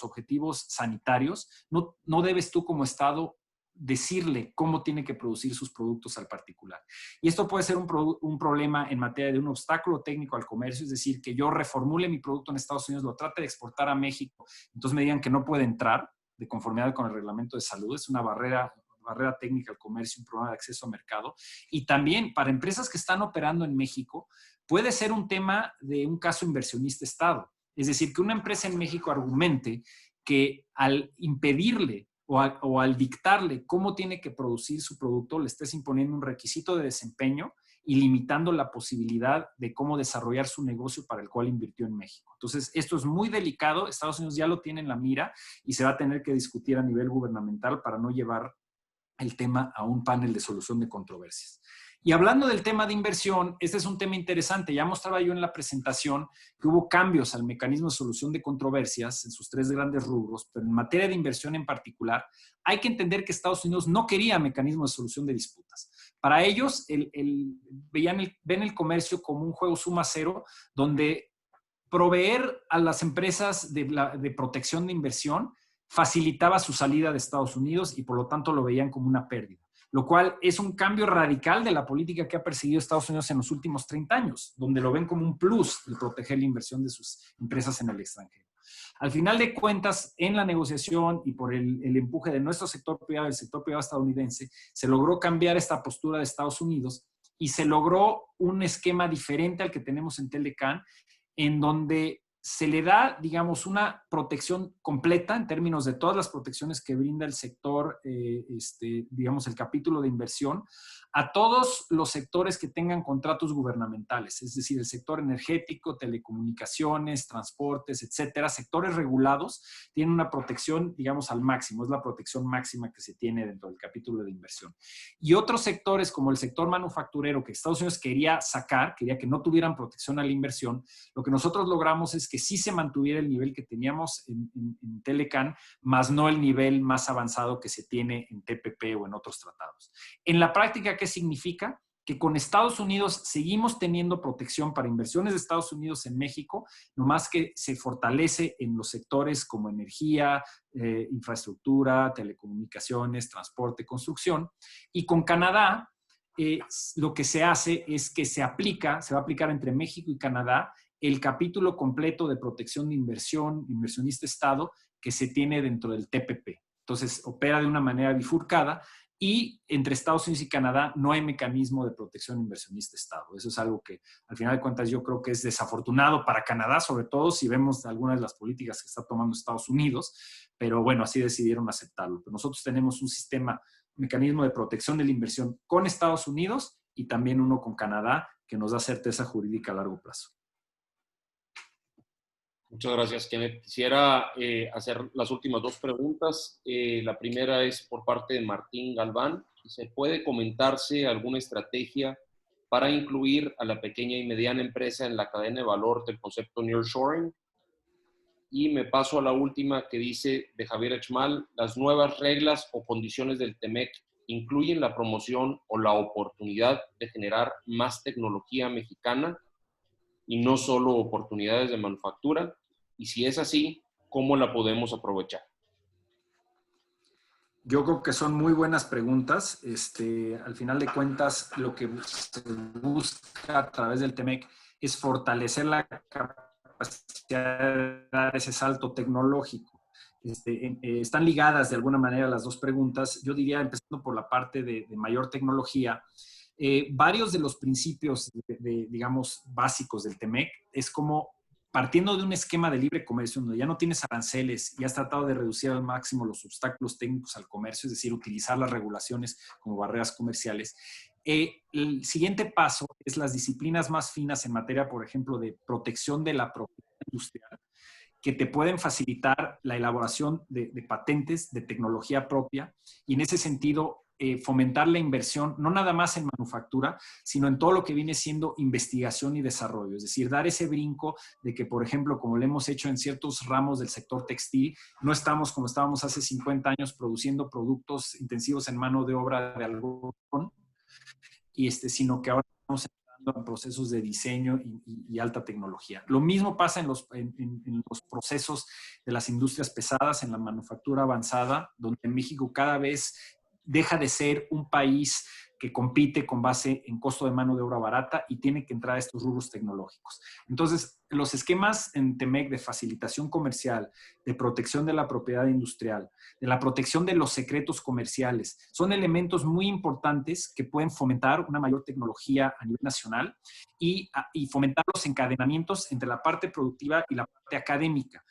objetivos sanitarios, no debes tú como Estado decirle cómo tiene que producir sus productos al particular. Y esto puede ser un problema en materia de un obstáculo técnico al comercio, es decir, que yo reformule mi producto en Estados Unidos, lo trate de exportar a México, entonces me digan que no puede entrar de conformidad con el reglamento de salud, es una barrera técnica al comercio, un problema de acceso a mercado. Y también para empresas que están operando en México, puede ser un tema de un caso inversionista-Estado. Es decir, que una empresa en México argumente que al impedirle o al dictarle cómo tiene que producir su producto, le estés imponiendo un requisito de desempeño y limitando la posibilidad de cómo desarrollar su negocio para el cual invirtió en México. Entonces, esto es muy delicado. Estados Unidos ya lo tiene en la mira y se va a tener que discutir a nivel gubernamental para no llevar el tema a un panel de solución de controversias. Y hablando del tema de inversión, este es un tema interesante. Ya mostraba yo en la presentación que hubo cambios al mecanismo de solución de controversias en sus 3 grandes rubros, pero en materia de inversión en particular, hay que entender que Estados Unidos no quería mecanismo de solución de disputas. Para ellos, ven el comercio como un juego suma cero, donde proveer a las empresas de protección de inversión facilitaba su salida de Estados Unidos y por lo tanto lo veían como una pérdida, lo cual es un cambio radical de la política que ha perseguido Estados Unidos en los últimos 30 años, donde lo ven como un plus el proteger la inversión de sus empresas en el extranjero. Al final de cuentas, en la negociación y por el empuje de nuestro sector privado, el sector privado estadounidense, se logró cambiar esta postura de Estados Unidos y se logró un esquema diferente al que tenemos en Telecan, en donde se le da, digamos, una protección completa en términos de todas las protecciones que brinda el sector, digamos, el capítulo de inversión, a todos los sectores que tengan contratos gubernamentales, es decir, el sector energético, telecomunicaciones, transportes, etcétera, sectores regulados, tienen una protección, digamos, al máximo, es la protección máxima que se tiene dentro del capítulo de inversión. Y otros sectores, como el sector manufacturero, que Estados Unidos quería sacar, quería que no tuvieran protección a la inversión, lo que nosotros logramos es que sí se mantuviera el nivel que teníamos en Telecan, más no el nivel más avanzado que se tiene en TPP o en otros tratados. En la práctica, ¿qué significa? Que con Estados Unidos seguimos teniendo protección para inversiones de Estados Unidos en México, nomás que se fortalece en los sectores como energía, infraestructura, telecomunicaciones, transporte, construcción. Y con Canadá, lo que se hace es que se va a aplicar entre México y Canadá el capítulo completo de protección de inversión, inversionista-Estado, que se tiene dentro del TPP. Entonces, opera de una manera bifurcada y entre Estados Unidos y Canadá no hay mecanismo de protección inversionista-Estado. Eso es algo que, al final de cuentas, yo creo que es desafortunado para Canadá, sobre todo si vemos algunas de las políticas que está tomando Estados Unidos, pero bueno, así decidieron aceptarlo. Pero nosotros tenemos un mecanismo de protección de la inversión con Estados Unidos y también uno con Canadá que nos da certeza jurídica a largo plazo. Muchas gracias, Kenneth. Quisiera hacer las últimas dos preguntas. La primera es por parte de Martín Galván. ¿Se puede comentarse alguna estrategia para incluir a la pequeña y mediana empresa en la cadena de valor del concepto nearshoring? Y me paso a la última que dice de Javier Echmal: ¿las nuevas reglas o condiciones del TEMEC incluyen la promoción o la oportunidad de generar más tecnología mexicana y no solo oportunidades de manufactura? Y si es así, ¿cómo la podemos aprovechar? Yo creo que son muy buenas preguntas. Al final de cuentas, lo que se busca a través del TEMEC es fortalecer la capacidad de dar ese salto tecnológico. Están ligadas de alguna manera las dos preguntas. Yo diría, empezando por la parte de mayor tecnología, varios de los principios, digamos, básicos del TEMEC es como partiendo de un esquema de libre comercio donde ya no tienes aranceles y has tratado de reducir al máximo los obstáculos técnicos al comercio, es decir, utilizar las regulaciones como barreras comerciales. El siguiente paso es las disciplinas más finas en materia, por ejemplo, de protección de la propiedad industrial, que te pueden facilitar la elaboración de patentes, de tecnología propia, y en ese sentido fomentar la inversión, no nada más en manufactura, sino en todo lo que viene siendo investigación y desarrollo. Es decir, dar ese brinco de que, por ejemplo, como lo hemos hecho en ciertos ramos del sector textil, no estamos como estábamos hace 50 años produciendo productos intensivos en mano de obra de algodón, sino que ahora estamos en procesos de diseño y alta tecnología. Lo mismo pasa en los procesos de las industrias pesadas, en la manufactura avanzada, donde México cada vez deja de ser un país que compite con base en costo de mano de obra barata y tiene que entrar a estos rubros tecnológicos. Entonces, los esquemas en TEMEC de facilitación comercial, de protección de la propiedad industrial, de la protección de los secretos comerciales, son elementos muy importantes que pueden fomentar una mayor tecnología a nivel nacional y fomentar los encadenamientos entre la parte productiva y la parte académica.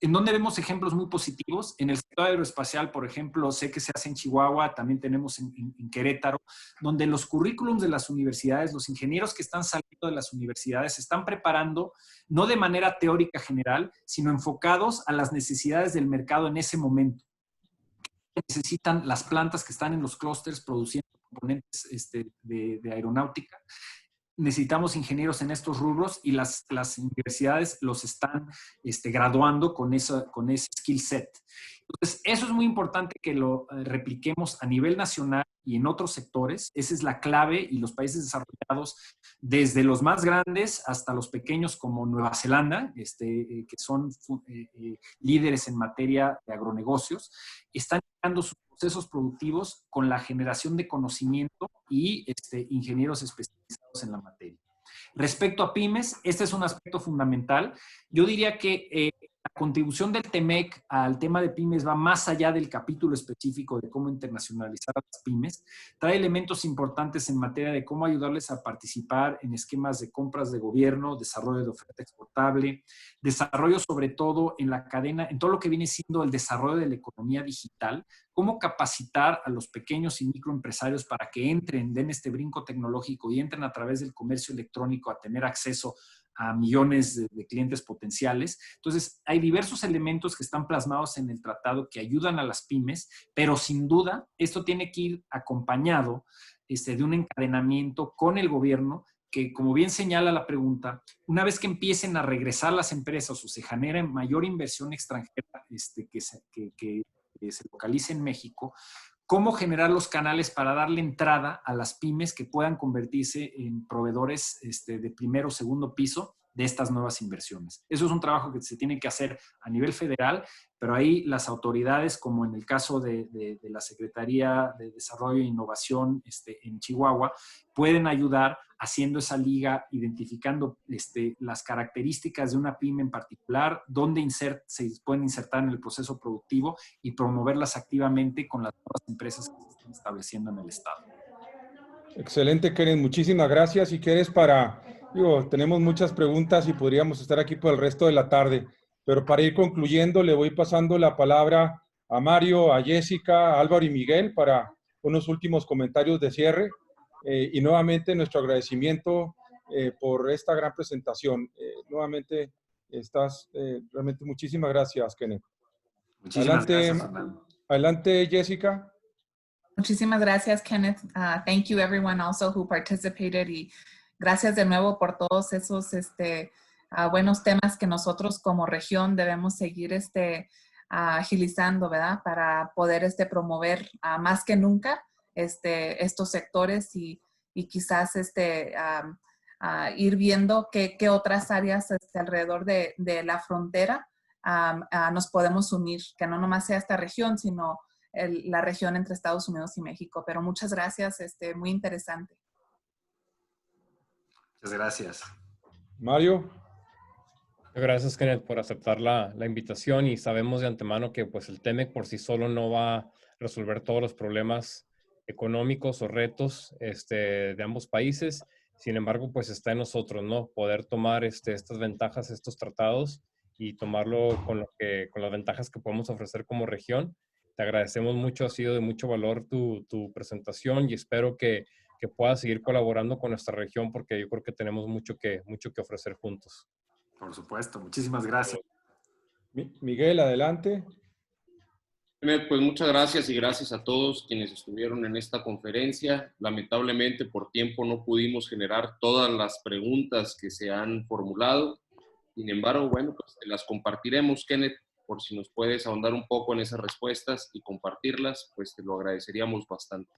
¿En donde vemos ejemplos muy positivos? En el sector aeroespacial, por ejemplo, sé que se hace en Chihuahua, también tenemos en Querétaro, donde los currículums de las universidades, los ingenieros que están saliendo de las universidades, se están preparando no de manera teórica general, sino enfocados a las necesidades del mercado en ese momento. Necesitan las plantas que están en los clústeres produciendo componentes de aeronáutica. Necesitamos ingenieros en estos rubros y las universidades los están graduando con ese skill set. Entonces, eso es muy importante que lo repliquemos a nivel nacional y en otros sectores. Esa es la clave, y los países desarrollados, desde los más grandes hasta los pequeños como Nueva Zelanda, que son líderes en materia de agronegocios, están creando sus procesos productivos con la generación de conocimiento y ingenieros especializados en la materia. Respecto a pymes, este es un aspecto fundamental. Yo diría que la contribución del TEMEC al tema de pymes va más allá del capítulo específico de cómo internacionalizar a las pymes. Trae elementos importantes en materia de cómo ayudarles a participar en esquemas de compras de gobierno, desarrollo de oferta exportable, desarrollo sobre todo en la cadena, en todo lo que viene siendo el desarrollo de la economía digital, cómo capacitar a los pequeños y microempresarios para que entren, den este brinco tecnológico y entren a través del comercio electrónico a tener acceso a millones de clientes potenciales. Entonces, hay diversos elementos que están plasmados en el tratado que ayudan a las pymes, pero sin duda esto tiene que ir acompañado de un encadenamiento con el gobierno que, como bien señala la pregunta, una vez que empiecen a regresar las empresas o se genera mayor inversión extranjera que se localice en México, cómo generar los canales para darle entrada a las pymes que puedan convertirse en proveedores de primer o segundo piso de estas nuevas inversiones. Eso es un trabajo que se tiene que hacer a nivel federal, pero ahí las autoridades, como en el caso de la Secretaría de Desarrollo e Innovación en Chihuahua, pueden ayudar haciendo esa liga, identificando las características de una pyme en particular, dónde se pueden insertar en el proceso productivo y promoverlas activamente con las nuevas empresas que se están estableciendo en el Estado. Excelente, Kenneth. Muchísimas gracias. Si quieres tenemos muchas preguntas y podríamos estar aquí por el resto de la tarde, pero para ir concluyendo, le voy pasando la palabra a Mario, a Jessica, a Álvaro y Miguel para unos últimos comentarios de cierre. Y nuevamente nuestro agradecimiento por esta gran presentación. Nuevamente, realmente muchísimas gracias, Kenneth. Muchísimas gracias, Fernando. Adelante, Jessica. Muchísimas gracias, Kenneth. Thank you everyone also who participated y gracias de nuevo por todos esos buenos temas que nosotros como región debemos seguir agilizando, ¿verdad? Para poder promover más que nunca estos sectores y quizás ir viendo qué otras áreas alrededor de la frontera nos podemos unir, que no nomás sea esta región, sino la región entre Estados Unidos y México. Pero muchas gracias, muy interesante. Muchas gracias. Mario. Gracias, Kenneth, por aceptar la invitación y sabemos de antemano que pues el TEMEC por sí solo no va a resolver todos los problemas económicos o retos de ambos países. Sin embargo, pues está en nosotros, ¿no? Poder tomar estas ventajas, estos tratados y tomarlo con las ventajas que podemos ofrecer como región. Te agradecemos mucho, ha sido de mucho valor tu presentación y espero que puedas seguir colaborando con nuestra región porque yo creo que tenemos mucho que ofrecer juntos. Por supuesto, muchísimas gracias. Miguel, adelante. Pues muchas gracias y gracias a todos quienes estuvieron en esta conferencia. Lamentablemente por tiempo no pudimos generar todas las preguntas que se han formulado. Sin embargo, bueno, pues las compartiremos, Kenneth, por si nos puedes ahondar un poco en esas respuestas y compartirlas, pues te lo agradeceríamos bastante.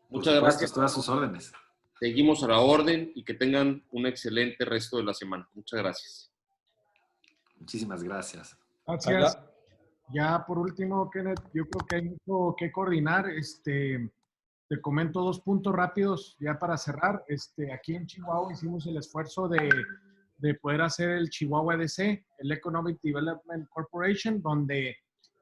Muchas gracias. Todas sus órdenes. Seguimos a la orden y que tengan un excelente resto de la semana. Muchas gracias. Muchísimas gracias. Gracias. Ya por último, Kenneth, yo creo que hay mucho que coordinar. Te comento 2 puntos rápidos ya para cerrar. Aquí en Chihuahua hicimos el esfuerzo de poder hacer el Chihuahua EDC, el Economic Development Corporation, donde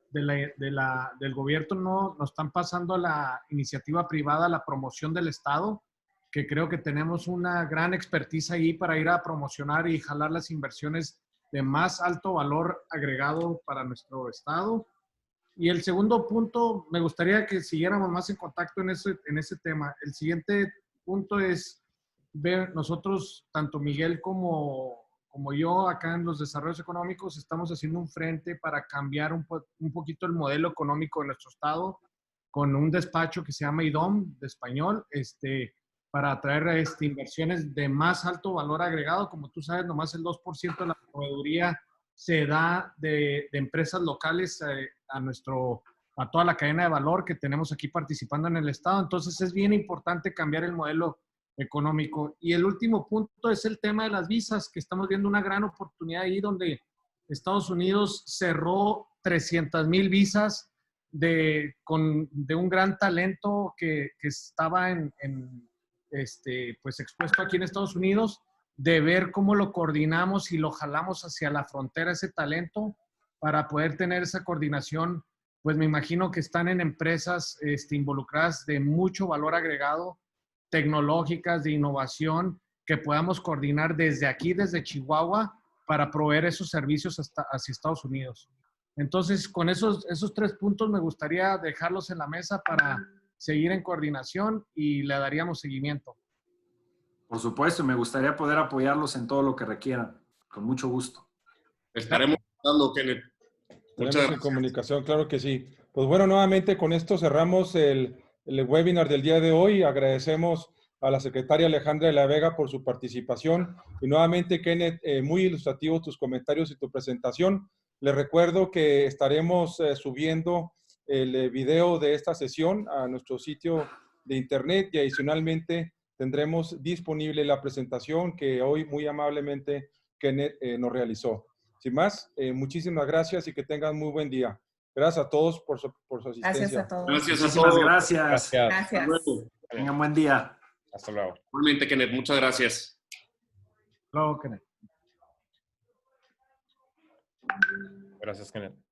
del gobierno nos están pasando a la iniciativa privada la promoción del Estado, que creo que tenemos una gran expertise ahí para ir a promocionar y jalar las inversiones de más alto valor agregado para nuestro Estado. Y el segundo punto, me gustaría que siguiéramos más en contacto en ese tema. El siguiente punto es ver nosotros, tanto Miguel como yo, acá en los desarrollos económicos, estamos haciendo un frente para cambiar un poquito el modelo económico de nuestro Estado con un despacho que se llama IDOM, de español, para atraer inversiones de más alto valor agregado. Como tú sabes, nomás el 2% de la proveeduría se da de empresas locales a toda la cadena de valor que tenemos aquí participando en el Estado. Entonces es bien importante cambiar el modelo económico. Y el último punto es el tema de las visas, que estamos viendo una gran oportunidad ahí donde Estados Unidos cerró 300,000 visas de un gran talento que estaba pues expuesto aquí en Estados Unidos, de ver cómo lo coordinamos y lo jalamos hacia la frontera ese talento para poder tener esa coordinación. Pues me imagino que están en empresas involucradas de mucho valor agregado, tecnológicas, de innovación, que podamos coordinar desde aquí, desde Chihuahua, para proveer esos servicios hacia Estados Unidos. Entonces, con esos 3 puntos me gustaría dejarlos en la mesa para seguir en coordinación y le daríamos seguimiento. Por supuesto, me gustaría poder apoyarlos en todo lo que requieran. Con mucho gusto. Estaremos dando, Kenneth. Muchas gracias. En comunicación, claro que sí. Pues bueno, nuevamente con esto cerramos el webinar del día de hoy. Agradecemos a la secretaria Alejandra de la Vega por su participación. Y nuevamente, Kenneth, muy ilustrativo tus comentarios y tu presentación. Les recuerdo que estaremos subiendo el video de esta sesión a nuestro sitio de internet y adicionalmente tendremos disponible la presentación que hoy muy amablemente Kenneth nos realizó. Sin más, muchísimas gracias y que tengan muy buen día. Gracias a todos por su asistencia. Gracias a todos. Gracias a Muchísimas todos. gracias. Gracias. Tengan buen día. Hasta luego. Igualmente, Kenneth, muchas gracias. Luego, Kenneth. Gracias, Kenneth.